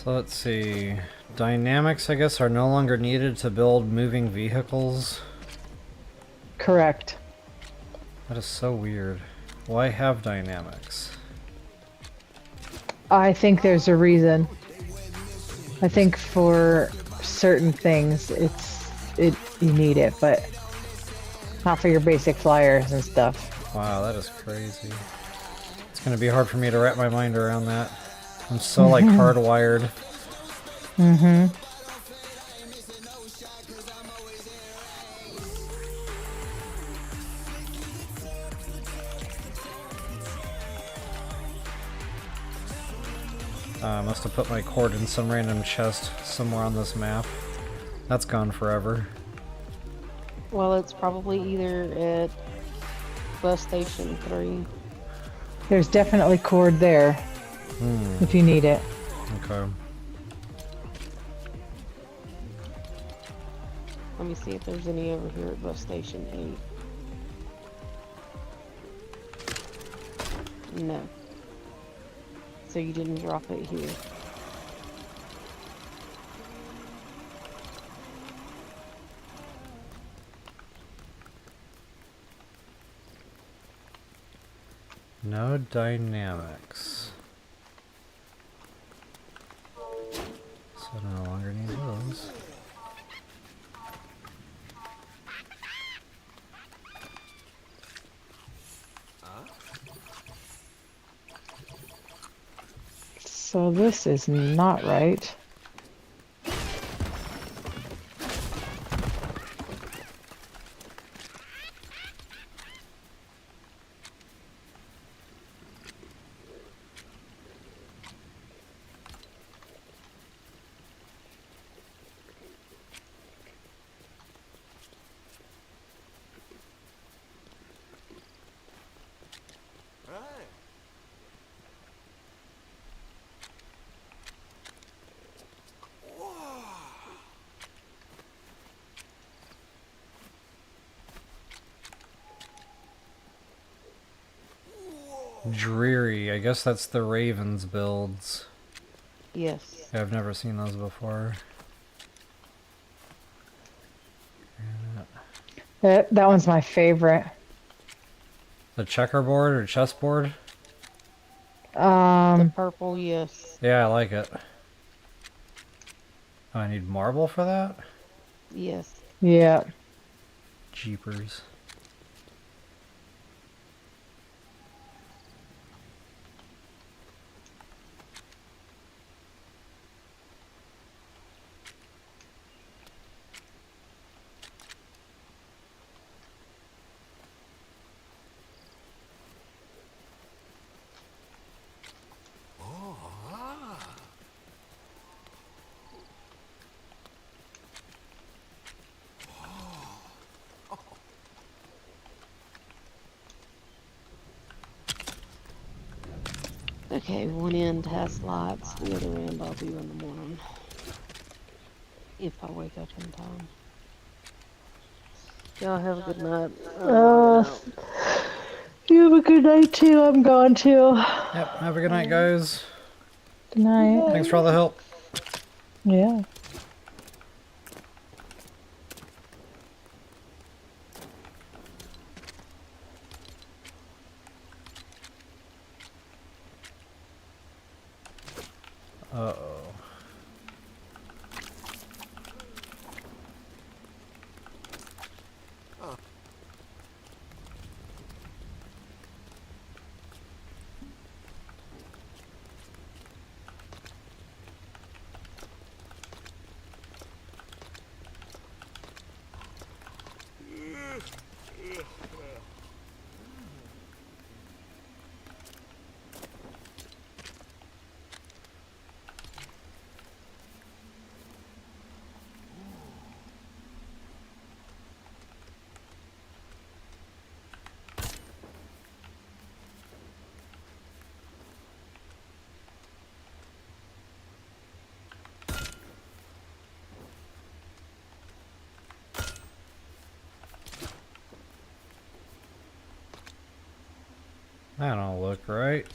So let's see. Dynamics, I guess, are no longer needed to build moving vehicles. Correct. That is so weird. Why have dynamics? I think there's a reason. I think for certain things, you need it, but not for your basic flyers and stuff. Wow, that is crazy. It's gonna be hard for me to wrap my mind around that. I'm so like hardwired. Mm-hmm. I must have put my cord in some random chest somewhere on this map. That's gone forever. Well, it's probably either at bus station 3. There's definitely cord there if you need it. Okay. Let me see if there's any over here at bus station 8. No. So you didn't drop it here. No dynamics. So I no longer need those. So this is not right. Dreary. I guess that's the Ravens builds. Yes. Yeah, I've never seen those before. That one's my favorite. The checkerboard or chessboard? The purple, yes. Yeah, I like it. Oh, I need marble for that? Yes. Yeah. Jeepers. Okay, one end has lights, the other end I'll do in the morning. If I wake up in time. Y'all have a good night. You have a good night too. I'm gone too. Yep, have a good night, guys. Good night. Thanks for all the help. Yeah. Uh-oh. That don't look right.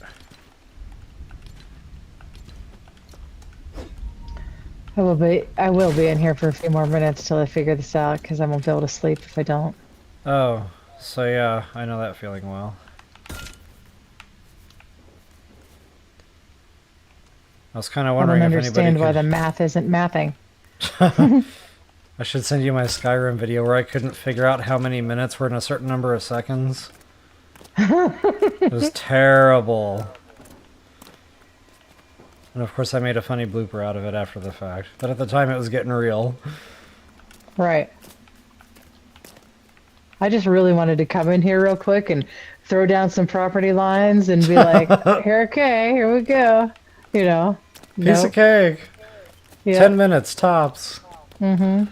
I will be in here for a few more minutes till I figure this out, because I won't be able to sleep if I don't. Oh, so yeah, I know that feeling well. I was kind of I wondering don't if anybody understand why could... the math isn't mathing. I should send you my Skyrim video where I couldn't figure out how many minutes were in a certain number of seconds. It was terrible. And of course I made a funny blooper out of it after the fact. But at the time it was getting real. Right. I just really wanted to come in here real quick and throw down some property lines and be like, here we go. You know. Piece of Nope. cake. Yeah. 10 minutes tops. Mm-hmm.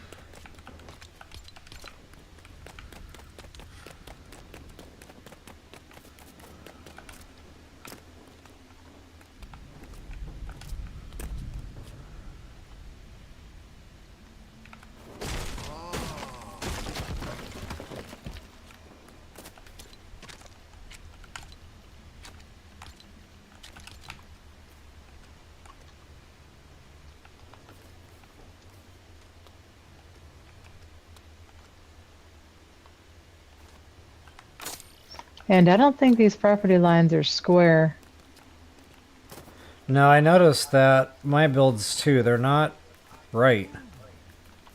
And I don't think these property lines are square. No, I noticed that my builds too, they're not right.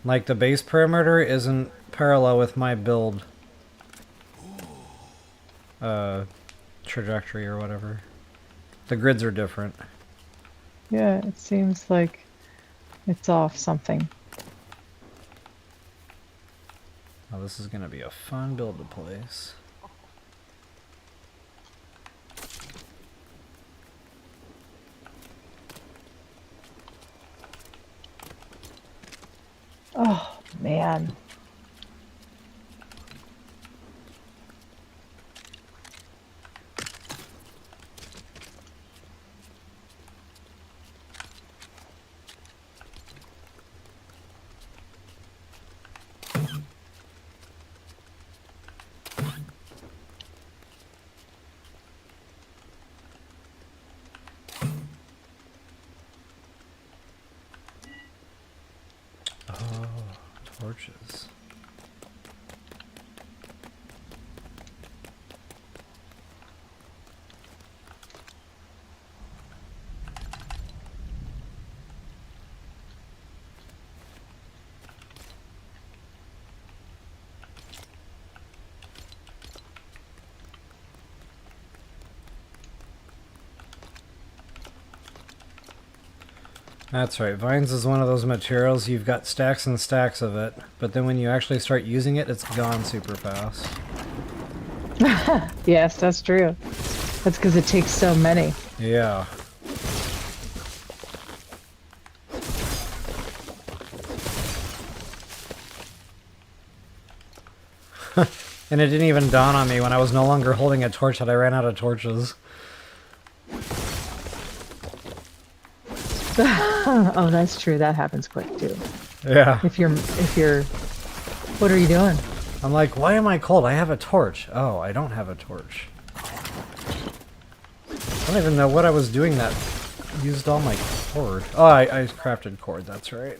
Like the base perimeter isn't parallel with my build trajectory or whatever. The grids are different. Yeah, it seems like it's off something. Oh, this is gonna be a fun build to place. Oh, man. Oh, torches. That's right, vines is one of those materials, you've got stacks and stacks of it, but then when you actually start using it, it's gone super fast. Yes, that's true. That's because it takes so many. Yeah. And it didn't even dawn on me when I was no longer holding a torch that I ran out of torches. Oh, that's true. That happens quick too. Yeah. If you're, what are you doing? I'm like, why am I cold? I have a torch. Oh, I don't have a torch. I don't even know what I was doing that used all my cord. Oh, I crafted cord, that's right.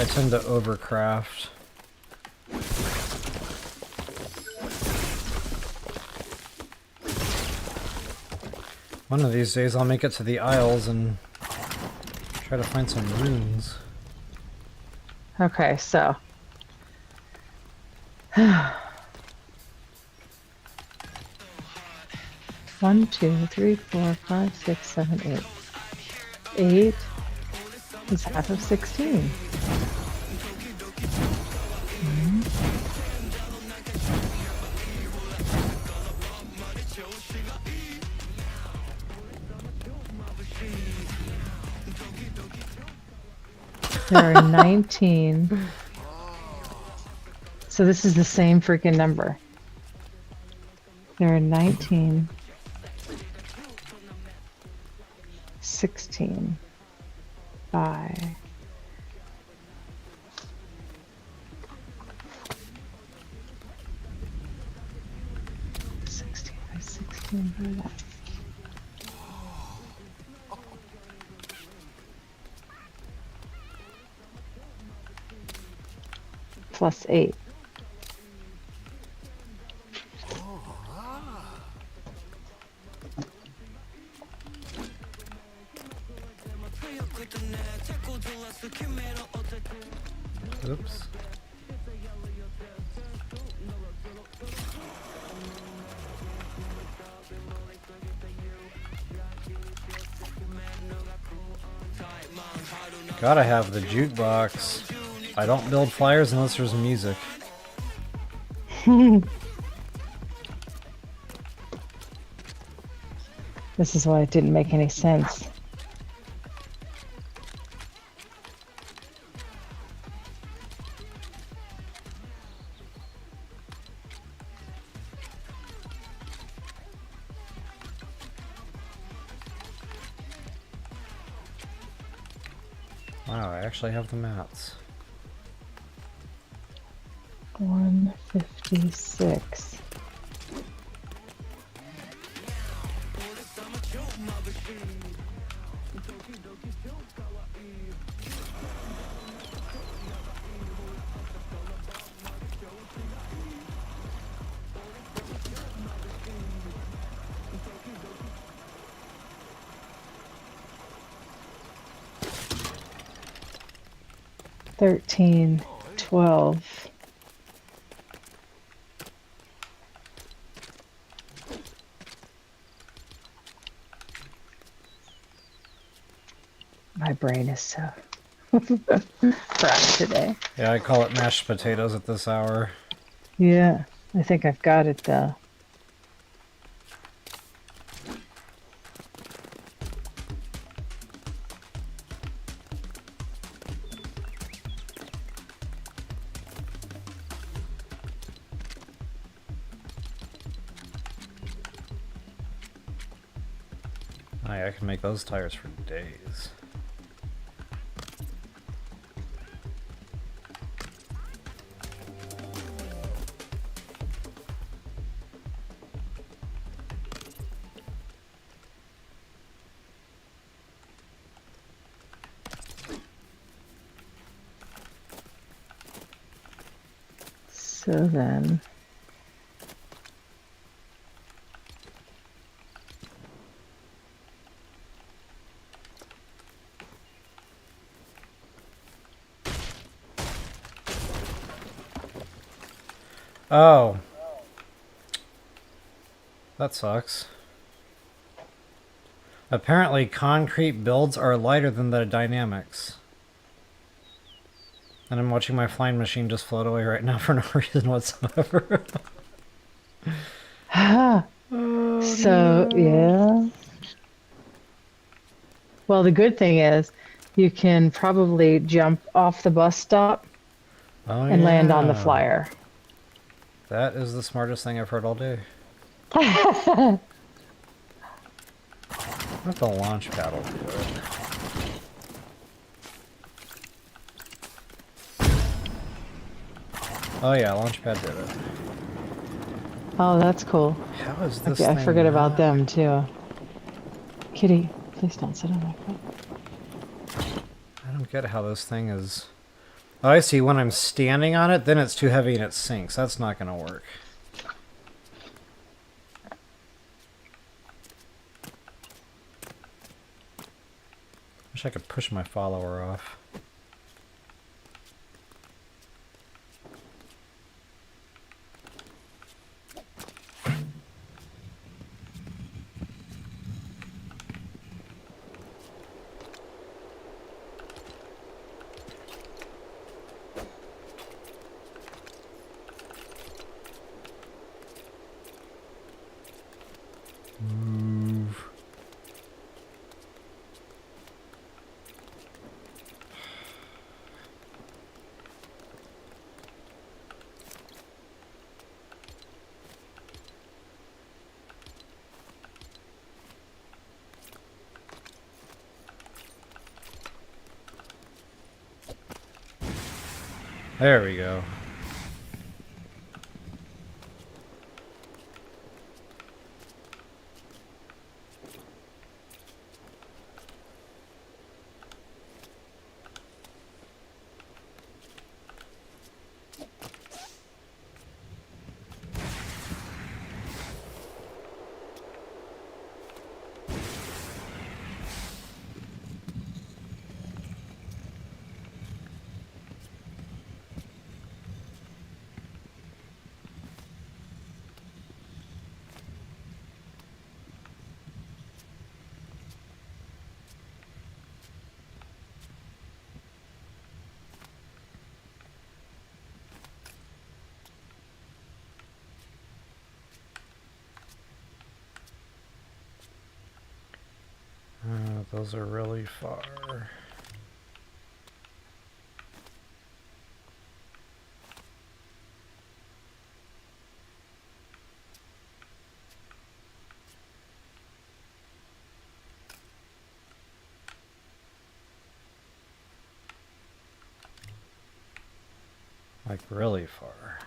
I tend to overcraft. One of these days I'll make it to the Isles and try to find some runes. Okay, so. 1, 2, 3, 4, 5, 6, 7, 8. 8 is half of 16. There are 19. So this is the same freaking number. There are 19, 16 by +8. Oops. Gotta have the jukebox. I don't build flyers unless there's music. This is why it didn't make any sense. Wow, I actually have the mats. 156. $13, $12. My brain is so fried today. Yeah, I call it mashed potatoes at this hour. Yeah, I think I've got it though. Oh, yeah, I can make those tires for days. So then, Oh. That sucks. Apparently, concrete builds are lighter than the dynamics. And I'm watching my flying machine just float away right now for no reason whatsoever. so yeah. Well, the good thing is you can probably jump off the bus stop and land on the flyer. That is the smartest thing I've heard all day. What the launch pad will do it. Oh yeah, Launchpad did it. Oh, that's cool. How is this Okay, I thing forget about not- them too. Kitty, please don't sit on my foot. I don't get how this thing is... Oh, I see. When I'm standing on it, then it's too heavy and it sinks. That's not going to work. Wish I could push my follower off. Move. There we go. Those are really far. Like really far.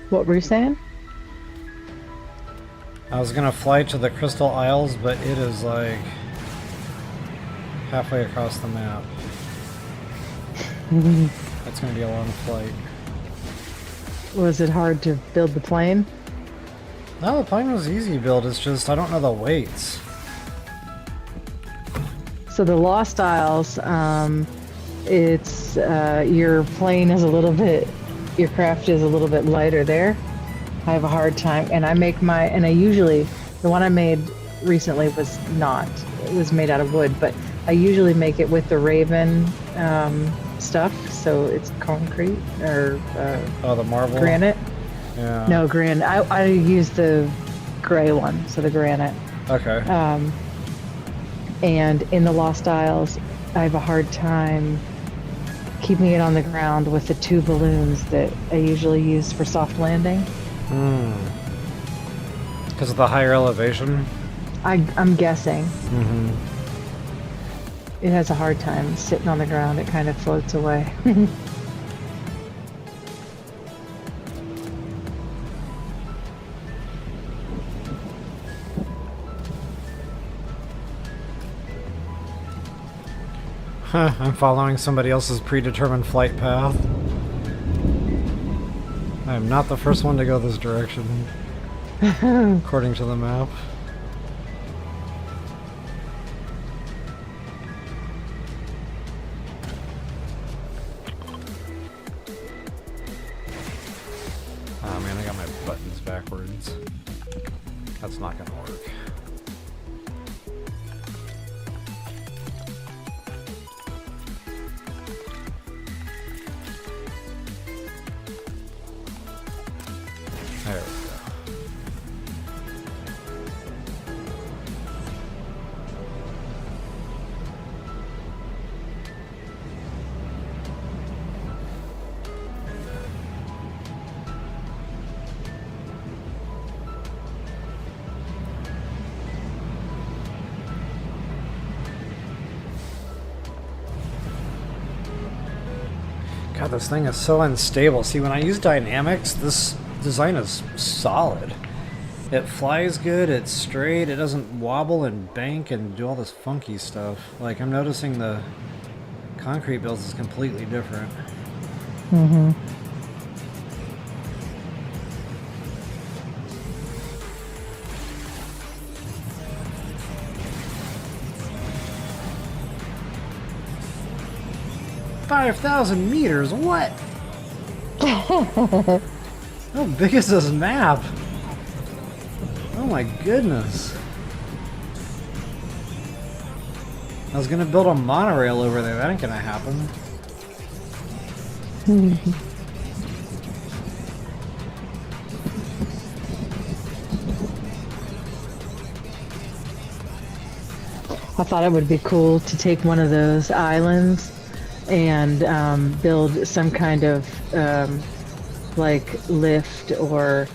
What were you saying? I was gonna fly to the Crystal Isles, but it is like halfway across the map. That's gonna be a long flight. Was it hard to build the plane? No, the plane was easy to build. It's just I don't know the weights. So the Lost Isles, it's your plane is a little bit, your craft is a little bit lighter there. I have a hard time, and I make and I usually, the one I made recently was not. It was made out of wood, but I usually make it with the Raven stuff, so it's concrete or Oh, the marble? granite. Yeah. No, granite. I use the gray one, so the granite. Okay. And in the Lost Isles, I have a hard time keeping it on the ground with the 2 balloons that I usually use for soft landing. Because of the higher elevation? I'm guessing. Mm-hmm. It has a hard time sitting on the ground. It kind of floats away. Huh, I'm following somebody else's predetermined flight path. I am not the first one to go this direction, according to the map. Oh man, I got my buttons backwards. That's not gonna work. There we go. God, this thing is so unstable. See, when I use dynamics, this design is solid. It flies good, it's straight, it doesn't wobble and bank and do all this funky stuff. Like, I'm noticing the concrete builds is completely different. Mm-hmm. $5,000 meters? What? How big is this map? Oh my goodness. I was gonna build a monorail over there. That ain't gonna happen. I thought it would be cool to take one of those islands and build some kind of like lift or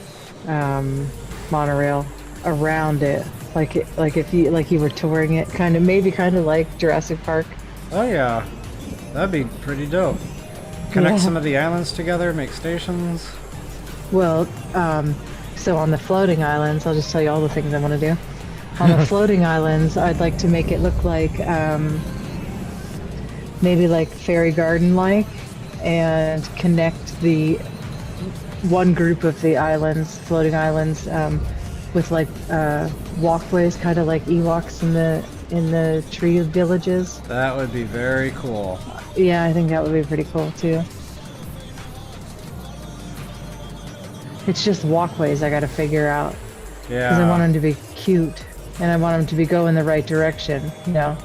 monorail around it, like if you were touring it, kind of like Jurassic Park. Oh yeah, that'd be pretty dope. Connect Yeah. some of the islands together, make stations. Well, so on the floating islands, I'll just tell you all the things I want to do. On the floating islands, I'd like to make it look like maybe like fairy garden like, and connect the one group of the islands, floating islands, with like walkways, kind of like Ewoks in the tree villages. That would be very cool. Yeah, I think that would be pretty cool too. It's just walkways I got to figure out, because I want Yeah. them to be cute and I want them to be going the right direction, you know.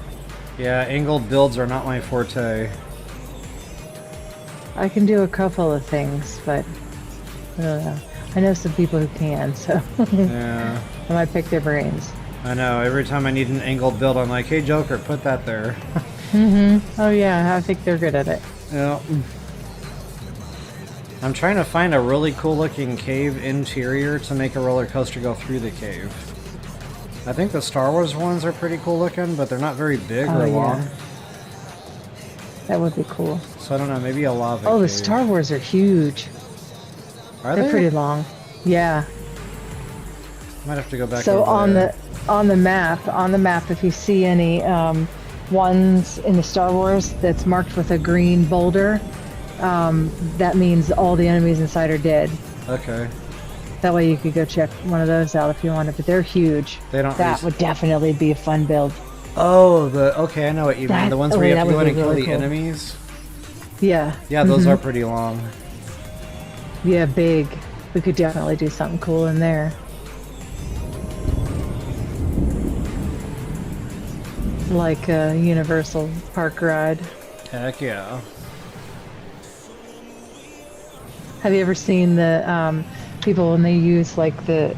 Yeah, angled builds are not my forte. I can do a couple of things, but I don't know. I know some people who can, so Yeah. I might pick their brains. I know. Every time I need an angled build, I'm like, hey, Joker, put that there. Oh yeah, I think they're good at it. Yeah. I'm trying to find a really cool looking cave interior to make a roller coaster go through the cave. I think the Star Wars ones are pretty cool looking, but they're not very big Oh, or yeah. long. That would be cool. So I don't know, maybe a lava Oh, the cave. Star Wars are huge. Are They're they? pretty long. Yeah. Might have to go back So over on there. the map, if you see any ones in the Star Wars that's marked with a green boulder, that means all the enemies inside are dead. Okay. That way you could go check one of those out if you wanted, but they're huge. They don't That would definitely be a fun build. Oh, okay, I know what you mean. That- The ones oh, where you yeah, have to that go in would and be kill really the cool. enemies. Yeah. Yeah, those are pretty long. Yeah, big. We could definitely do something cool in there. Like a Universal Park ride. Heck yeah. Have you ever seen the people when they use like the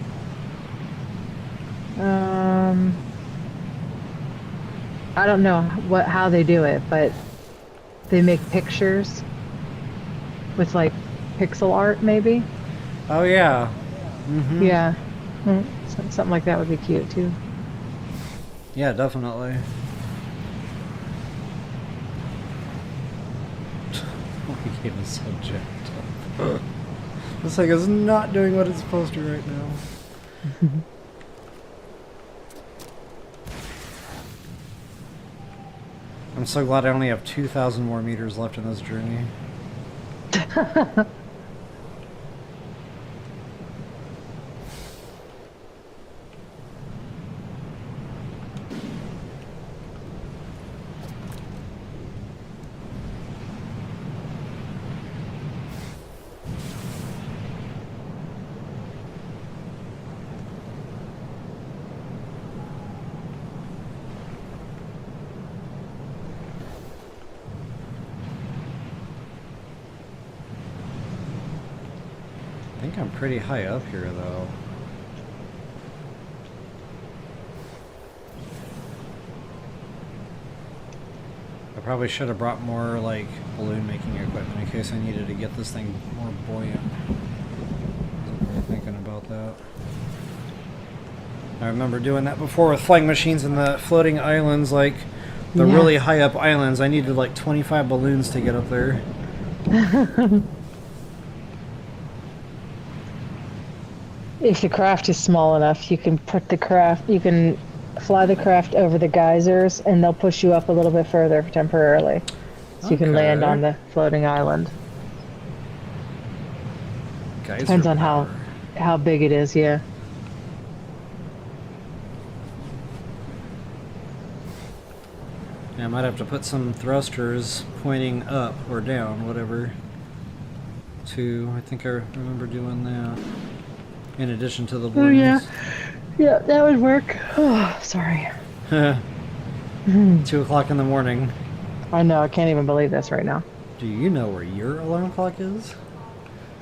I don't know how they do it, but they make pictures with like pixel art maybe? Oh yeah. Yeah. Something like that would be cute too. Yeah, definitely. We gave a subject. This thing is not doing what it's supposed to right now. I'm so glad I only have 2,000 more meters left in this journey. I think I'm pretty high up here, though. I probably should have brought more, like, balloon making equipment in case I needed to get this thing more buoyant. Wasn't really thinking about that. I remember doing that before with flying machines and the floating islands, like, the Yeah. really high up islands. I needed, like, 25 balloons to get up there. If the craft is small enough, you can fly the craft over the geysers and they'll push you up a little bit further temporarily. So you can land Okay. on the floating island. Geyser Depends on power. how big it is, yeah. Yeah, I might have to put some thrusters pointing up or down, whatever. I think I remember doing that. In addition to the balloons. yeah. Yeah, that would work. Oh, sorry. 2 o'clock in the morning. I know, I can't even believe this right now. Do you know where your alarm clock is?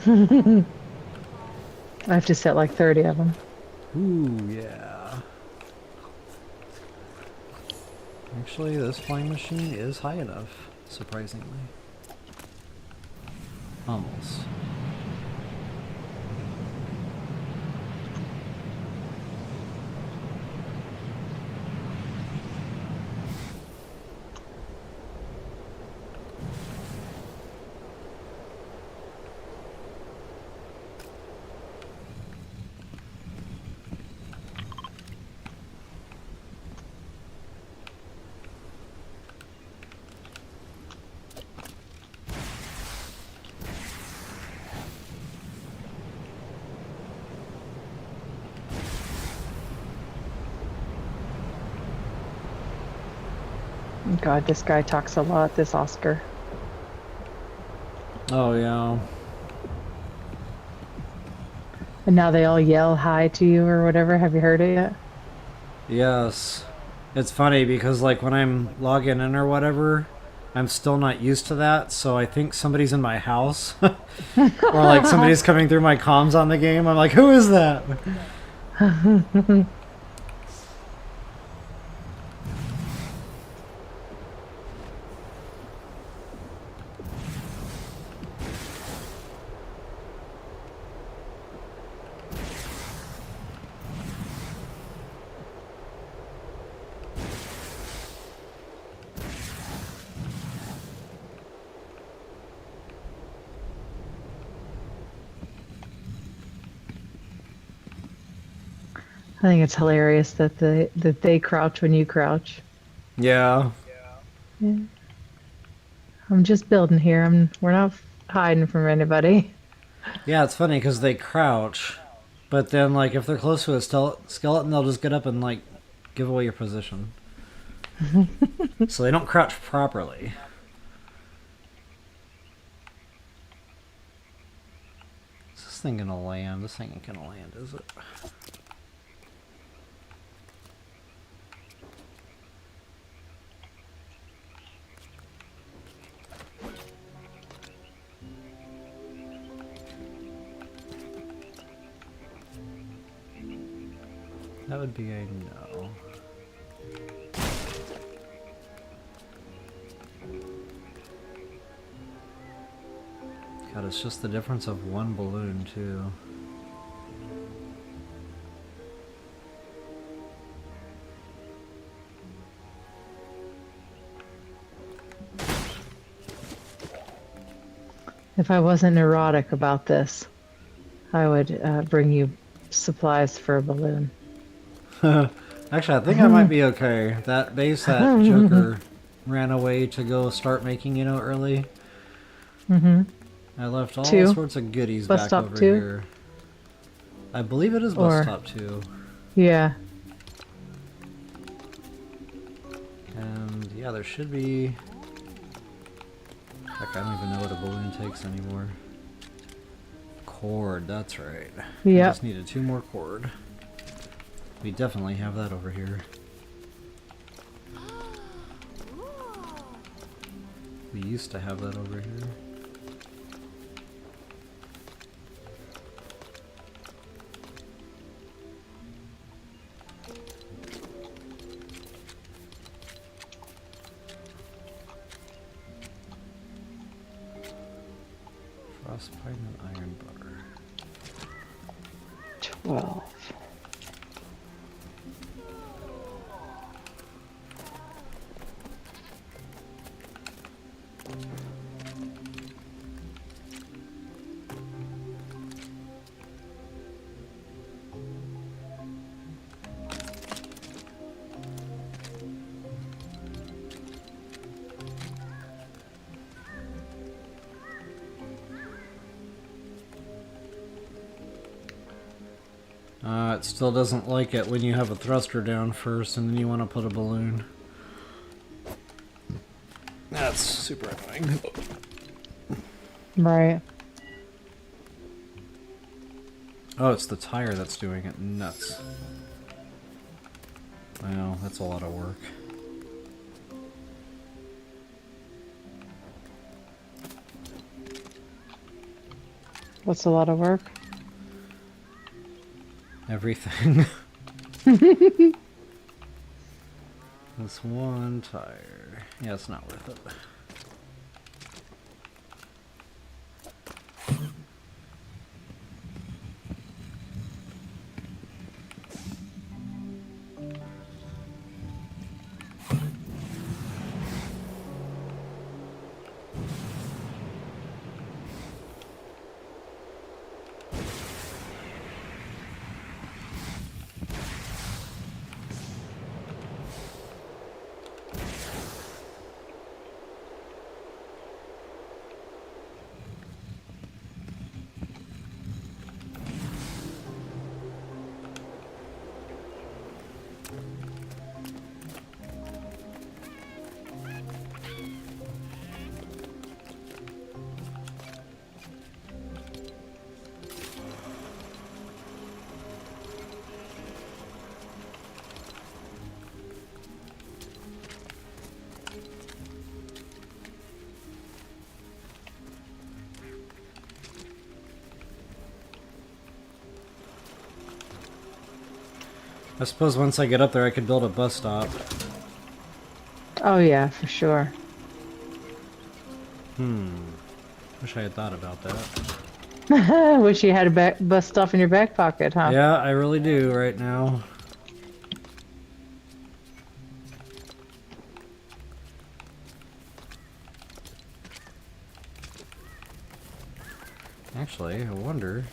I have to set like 30 of them. Ooh, yeah. Actually, this flying machine is high enough, surprisingly. Almost. God, this guy talks a lot, this Oscar. Oh, yeah. And now they all yell hi to you or whatever. Have you heard it yet? Yes. It's funny because, like, when I'm logging in or whatever, I'm still not used to that, so I think somebody's in my house. Or like somebody's coming through my comms on the game. I'm like, who is that? I think it's hilarious that they crouch when you crouch. Yeah. Yeah. I'm just building here. We're not hiding from anybody. Yeah, it's funny because they crouch, but then like if they're close to a skeleton, they'll just get up and like give away your position. So they don't crouch properly. Is this thing gonna land? This thing ain't gonna land, is it? That would be a no. God, it's just the difference of one balloon, too. If I wasn't neurotic about this, I would bring you supplies for a balloon. Actually, I think I might be okay. That base that Joker ran away to go start making, you know, early. Mm-hmm. I left all Two. sorts of goodies Bus back stop over 2? here. I believe it is bus Or- stop 2. Yeah. And yeah, there should be... Heck, I don't even know what a balloon takes anymore. Cord, that's right. I Yep. just needed 2 more cord. We definitely have that over here. We used to have that over here. Frostbite and iron butter. 12. It still doesn't like it when you have a thruster down first and then you want to put a balloon. That's super annoying. Right. Oh, it's the tire that's doing it. Nuts. Wow, that's a lot of work. What's a lot of work? Everything. This one tire. Yeah, it's not worth it. I suppose once I get up there, I could build a bus stop. Oh yeah, for sure. Wish I had thought about that. Wish you had a bus stop in your back pocket, huh? Yeah, I really do right now. Actually, I wonder.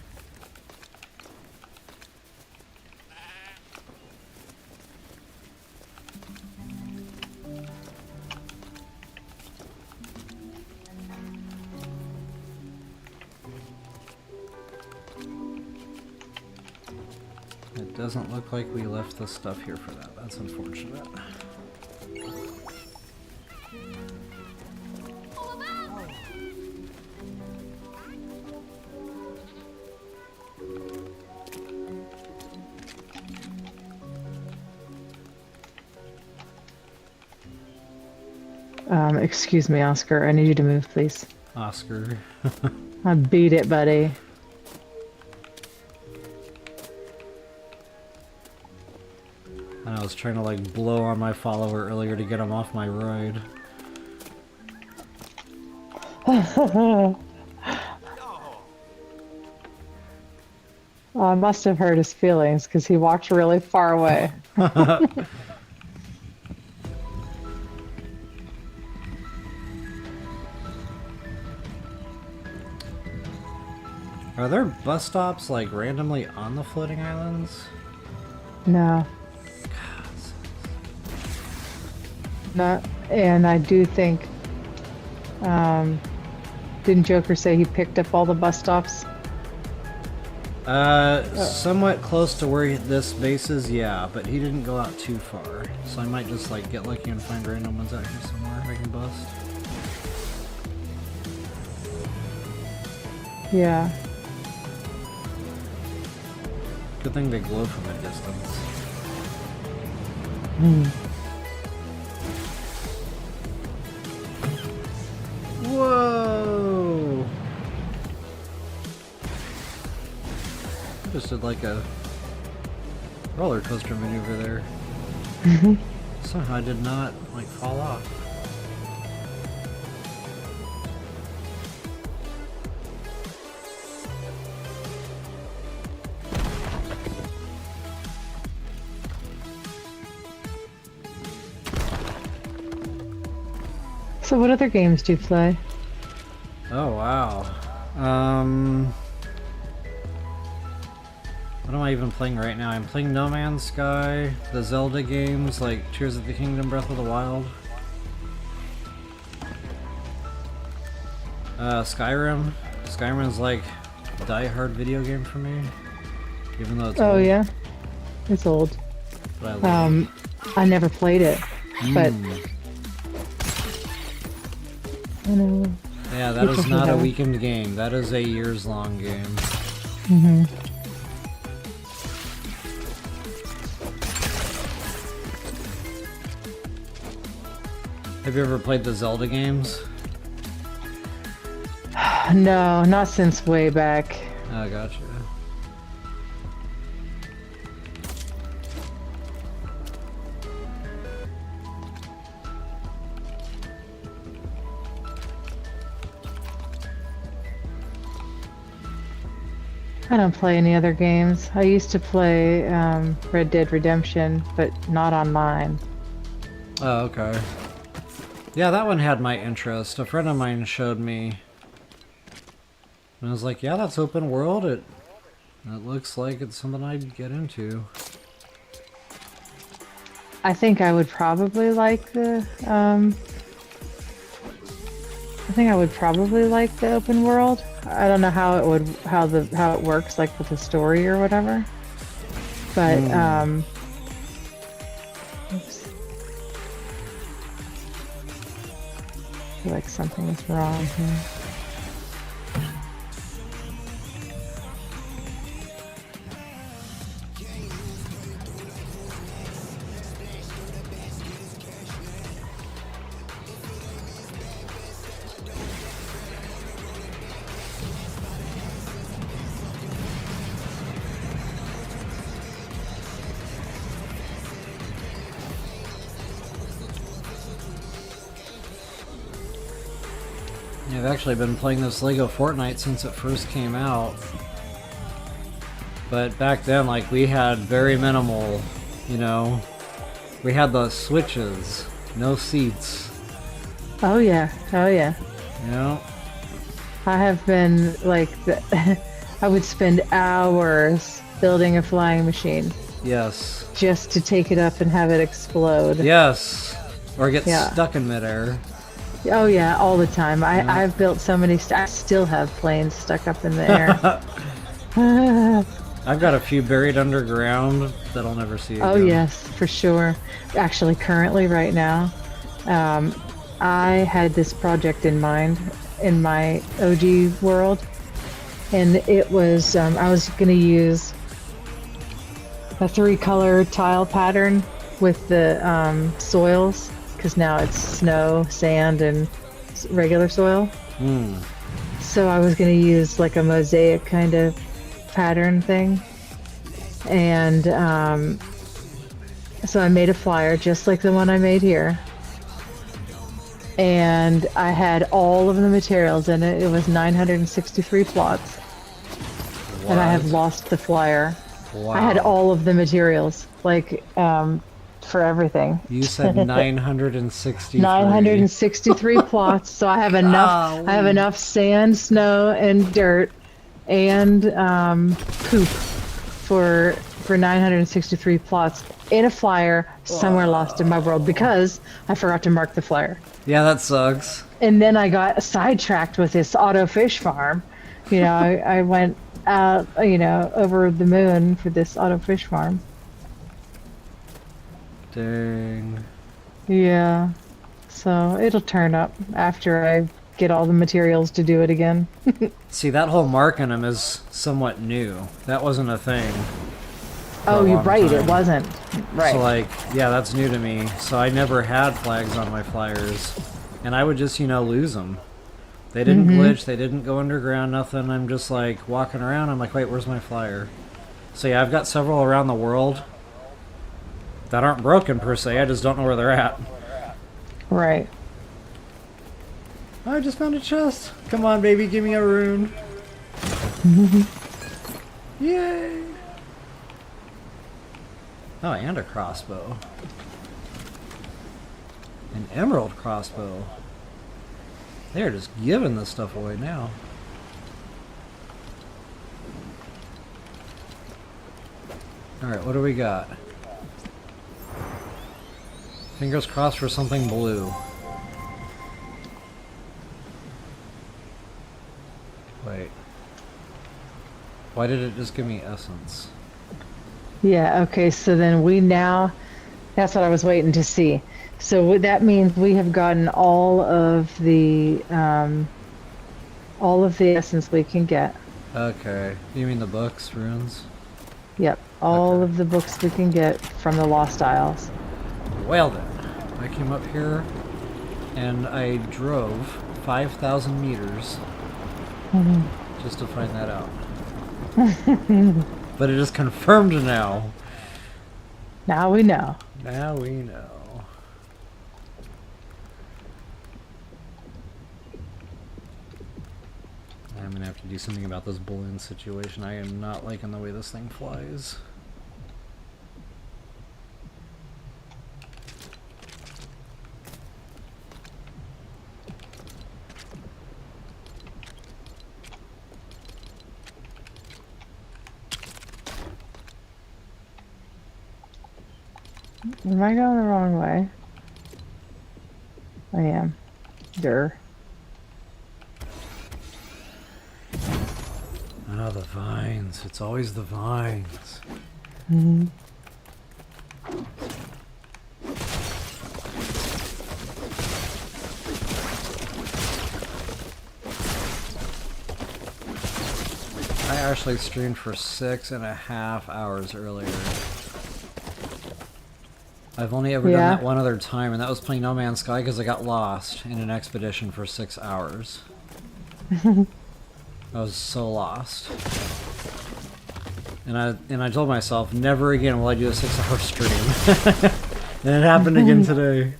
It doesn't look like we left the stuff here for that. That's unfortunate. Excuse me, Oscar. I need you to move, please. Oscar. I beat it, buddy. I was trying to like blow on my follower earlier to get him off my ride. I must have hurt his feelings because he walked really far away. Are there bus stops like randomly on the floating islands? No. Not, and I do think, didn't Joker say he picked up all the bus stops? Somewhat close to where this base is, yeah, but he didn't go out too far. So I might just like get lucky and find random ones out here somewhere I can bust. Yeah. Good thing they glow from a distance. Whoa! Just did like a roller coaster maneuver there. Somehow I did not like fall off. So what other games do you play? Oh wow. What am I even playing right now? I'm playing No Man's Sky, the Zelda games like Tears of the Kingdom, Breath of the Wild. Skyrim. Skyrim is like a die-hard video game for me. Even though it's Oh old, yeah, it's old. but I love it. I never played it, but I know. Yeah, that is not a weekend game. That is a years-long game. Have you ever played the Zelda games? No, not since way back. Oh, gotcha. I don't play any other games. I used to play Red Dead Redemption, but not online. Oh, okay. Yeah, that one had my interest. A friend of mine showed me. And I was like, yeah, that's open world. It looks like it's something I'd get into. I think I would probably like the open world. I don't know how it would how it works like with the story or whatever. But oops. I feel like something is wrong here. I've actually been playing this Lego Fortnite since it first came out. But back then, like, we had very minimal, you know, we had the switches, no seats. Oh yeah, oh yeah. You know? I have been like, I would spend hours building a flying machine Yes. just to take it up and have it explode. Yes. Or get Yeah. stuck in midair. Oh yeah, all the time. I've built so many. I still have planes stuck up in the air. I've got a few buried underground that I'll never see again. Oh yes, for sure. Actually, currently, right now, I had this project in mind in my OG world, and it was I was going to use a 3-color tile pattern with the soils, because now it's snow, sand, and regular soil. So I was going to use like a mosaic kind of pattern thing, and so I made a flyer just like the one I made here, and I had all of the materials in it. It was 963 plots. And I have lost the flyer. Wow. I had all of the materials, like, for everything. You said 963. 963 plots, so I have enough. Golly. I have enough sand, snow, and dirt, and poop for 963 plots in a flyer somewhere lost in my world because I forgot to mark the flyer. Yeah, that sucks. And then I got sidetracked with this auto fish farm. You know, I went out, you know, over the moon for this auto fish farm. Dang. Yeah. So it'll turn up after I get all the materials to do it again. See, that whole marking them is somewhat new. That wasn't a thing. Oh, you're long right. time. It wasn't. Right. So, like, yeah, that's new to me. So I never had flags on my flyers. And I would just, you know, lose them. They didn't glitch. They didn't go underground, nothing. I'm just, like, walking around. I'm like, wait, where's my flyer? So, yeah, I've got several around the world that aren't broken, per se. I just don't know where they're at. Right. I just found a chest. Come on, baby, give me a rune. Yay! Oh, and a crossbow. An emerald crossbow. They're just giving this stuff away now. Alright, what do we got? Fingers crossed for something blue. Wait. Why did it just give me essence? Yeah, okay, so then we now, that's what I was waiting to see. So that means we have gotten all of the essence we can get. Okay. You mean the books, runes? Yep, all Okay. of the books we can get from the Lost Isles. Well then, I came up here and I drove 5,000 meters just to find that out. But it is confirmed now. Now we know. Now we know. I'm gonna have to do something about this balloon situation. I am not liking the way this thing flies. Am I going the wrong way? I am. Durr. Ah, the vines. It's always the vines. I actually streamed for 6.5 hours earlier. I've only ever done that one other time, and that was playing No Man's Sky because I got lost in an expedition for 6 hours. I was so lost. And I told myself, never again will I do a 6-hour stream. And it happened again today.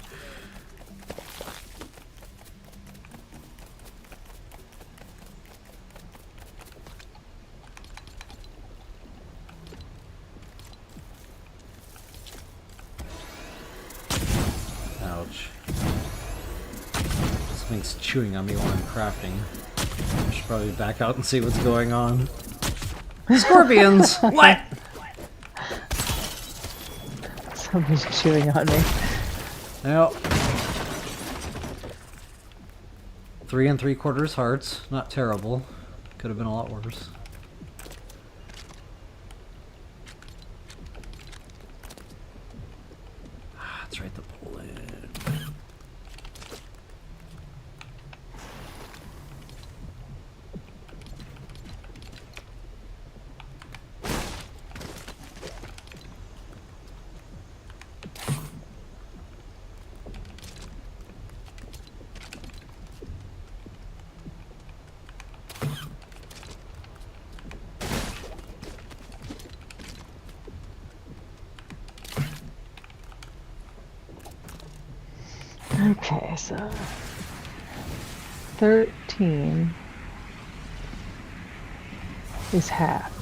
Something's chewing on me while I'm crafting. I should probably back out and see what's going on. Scorpions! What? Somebody's chewing on me. Yep. 3 3/4 hearts. Not terrible. Could have been a lot worse. That's right, the bullet. Okay, so 13 is half.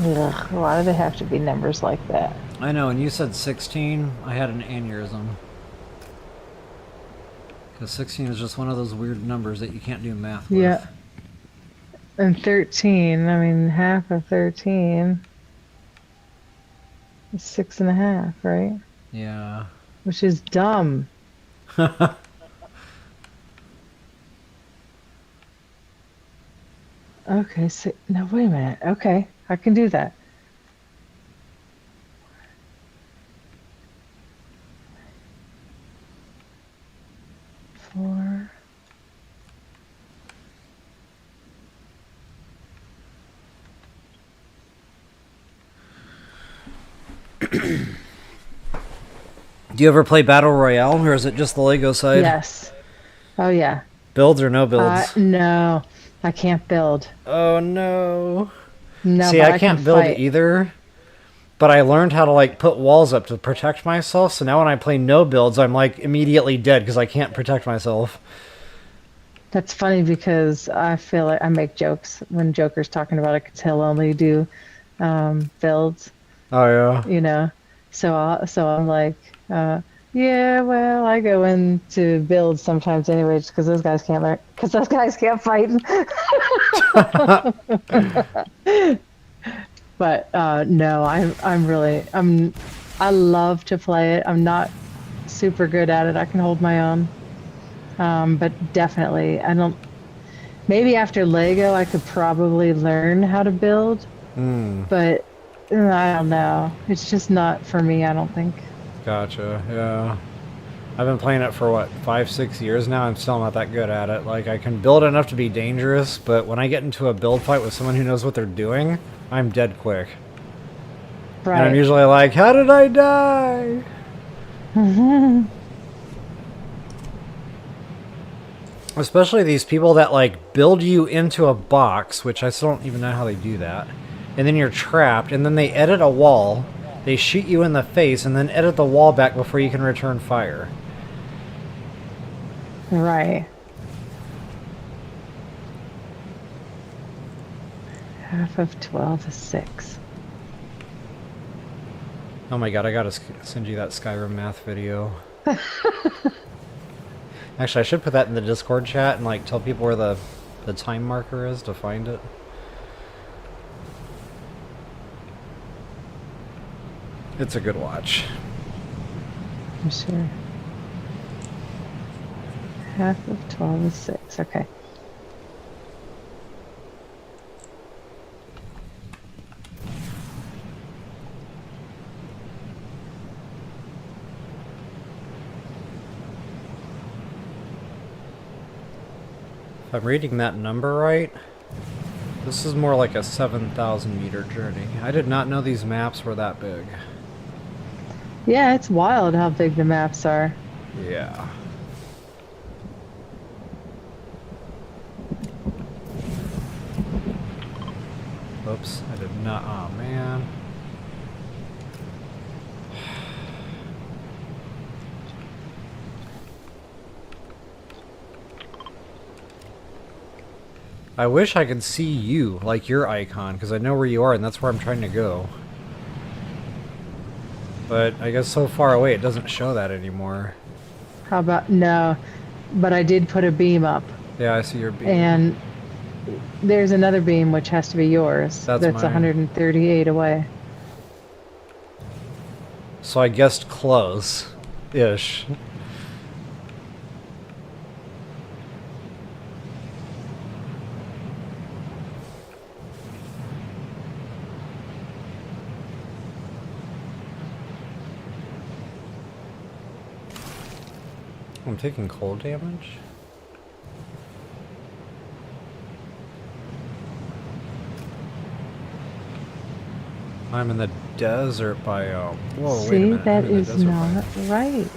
Ugh, why do they have to be numbers like that? I know, and you said 16, I had an aneurysm. Because 16 is just one of those weird numbers that you can't do math with. Yeah. And 13, I mean, half of 13 is 6.5, right? Yeah. Which is dumb. Okay, so, no, wait a minute. Okay, I can do that. Four. Do you ever play Battle Royale, or is it just the Lego side? Yes. Oh, yeah. Builds or no builds? No, I can't build. Oh, no. No, See, but I can't can build fight. either. But I learned how to, like, put walls up to protect myself, so now when I play no builds, I'm, like, immediately dead because I can't protect myself. That's funny because I feel like I make jokes when Joker's talking about it because he'll only do builds, Oh, yeah. you know. So I'm like, yeah, well, I go into builds sometimes anyway, just because those guys can't fight. But no, I love to play it. I'm not super good at it. I can hold my own. But definitely, maybe after Lego, I could probably learn how to build, but I don't know. It's just not for me, I don't think. Gotcha, yeah. I've been playing it for, what, 5-6 years now? I'm still not that good at it. Like, I can build enough to be dangerous, but when I get into a build fight with someone who knows what they're doing, I'm dead quick. Right. And I'm usually like, how did I die? Especially these people that, like, build you into a box, which I still don't even know how they do that. And then you're trapped, and then they edit a wall, they shoot you in the face, and then edit the wall back before you can return fire. Right. Half of 12 is 6. Oh my god, I gotta send you that Skyrim math video. Actually, I should put that in the Discord chat and, like, tell people where the time marker is to find it. It's a good watch. I'm sure. Half of 12 is 6. Okay. If I'm reading that number right, this is more like a 7,000 meter journey. I did not know these maps were that big. Yeah, it's wild how big the maps are. Yeah. Oops, I did not. Oh man. I wish I could see you, like your icon, because I know where you are and that's where I'm trying to go. But I guess so far away it doesn't show that anymore. How about no? But I did put a beam up, Yeah, I see your beam. and there's another beam which has to be yours. That's That's mine. 138 away. So I guessed close-ish. I'm taking cold damage? I'm in the desert biome. Whoa, wait a See, minute. that I'm in the is desert not biome. right.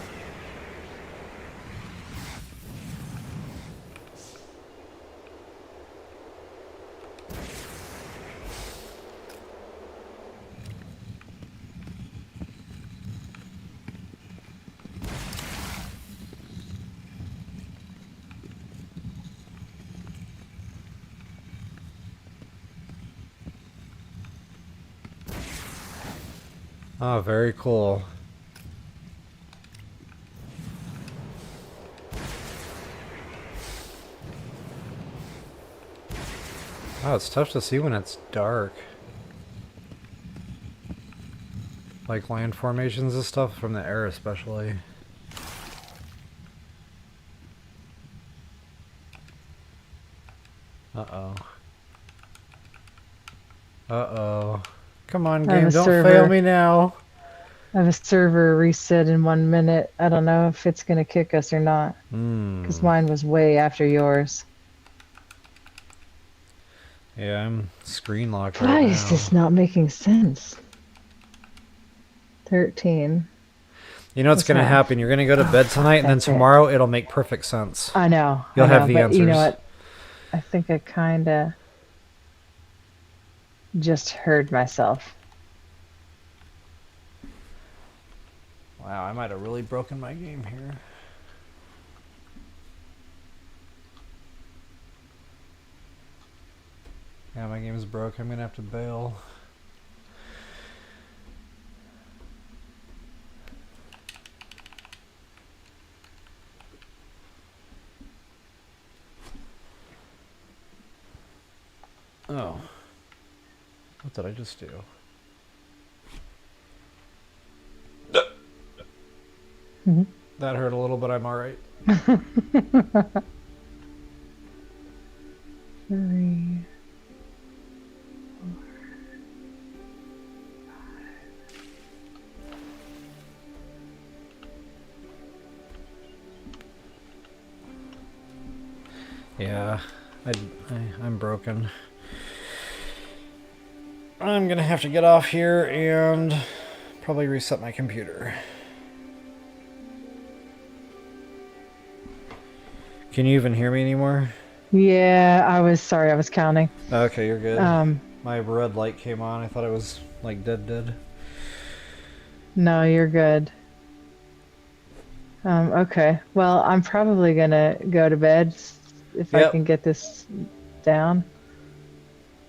Oh, very cool. Oh, it's tough to see when it's dark. Like land formations and stuff from the air especially. Uh-oh. Uh-oh. Come on, I have game, a don't fail server. me now. I have a server reset in 1 minute. I don't know if it's gonna kick us or not, because mine was way after yours. Yeah, I'm screen locked Why right is now. this not making sense? 13. You know what's What's going to that? happen? You're going to go to bed tonight, and then That's it. tomorrow it'll make perfect sense. I know. You'll I have know, the but you know answers. what? I think I kind of just heard myself. Wow, I might have really broken my game here. Yeah, my game is broke. I'm going to have to bail. Oh. What did I just do? That hurt a little, but I'm alright. 3. Yeah, I'm broken. I'm gonna have to get off here and probably reset my computer. Can you even hear me anymore? Yeah, I was sorry. I was counting. Okay, you're good. Um, My red light came on. I thought it was like dead. no, you're good. Okay. Well, I'm probably gonna go to bed if I Yep. can get this down.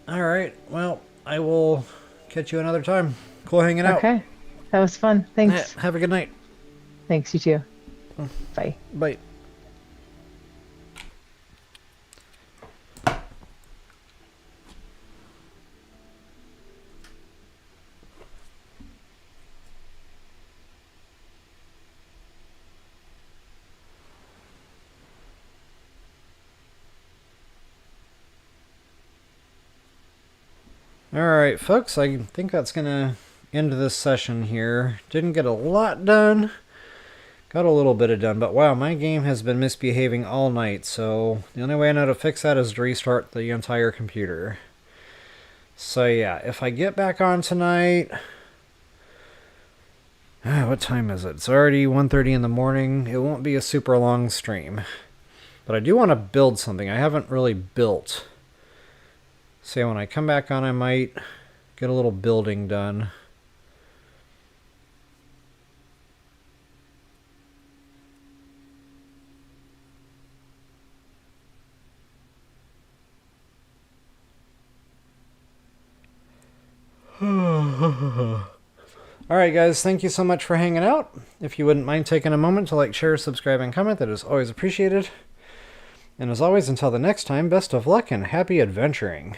Alright, well, I will catch you another time. Cool hanging out. Okay. That was fun. Thanks. Have a good night. Thanks, you too. Bye. Bye. Alright, folks, I think that's going to end this session here. Didn't get a lot done. Got a little bit of done, but wow, my game has been misbehaving all night, so the only way I know to fix that is to restart the entire computer. So yeah, if I get back on tonight... what time is it? It's already 1:30 in the morning. It won't be a super long stream. But I do want to build something. I haven't really built. So when I come back on, I might get a little building done. Alright guys, thank you so much for hanging out. If you wouldn't mind taking a moment to like, share, subscribe, and comment, that is always appreciated. And as always, until the next time, best of luck and happy adventuring.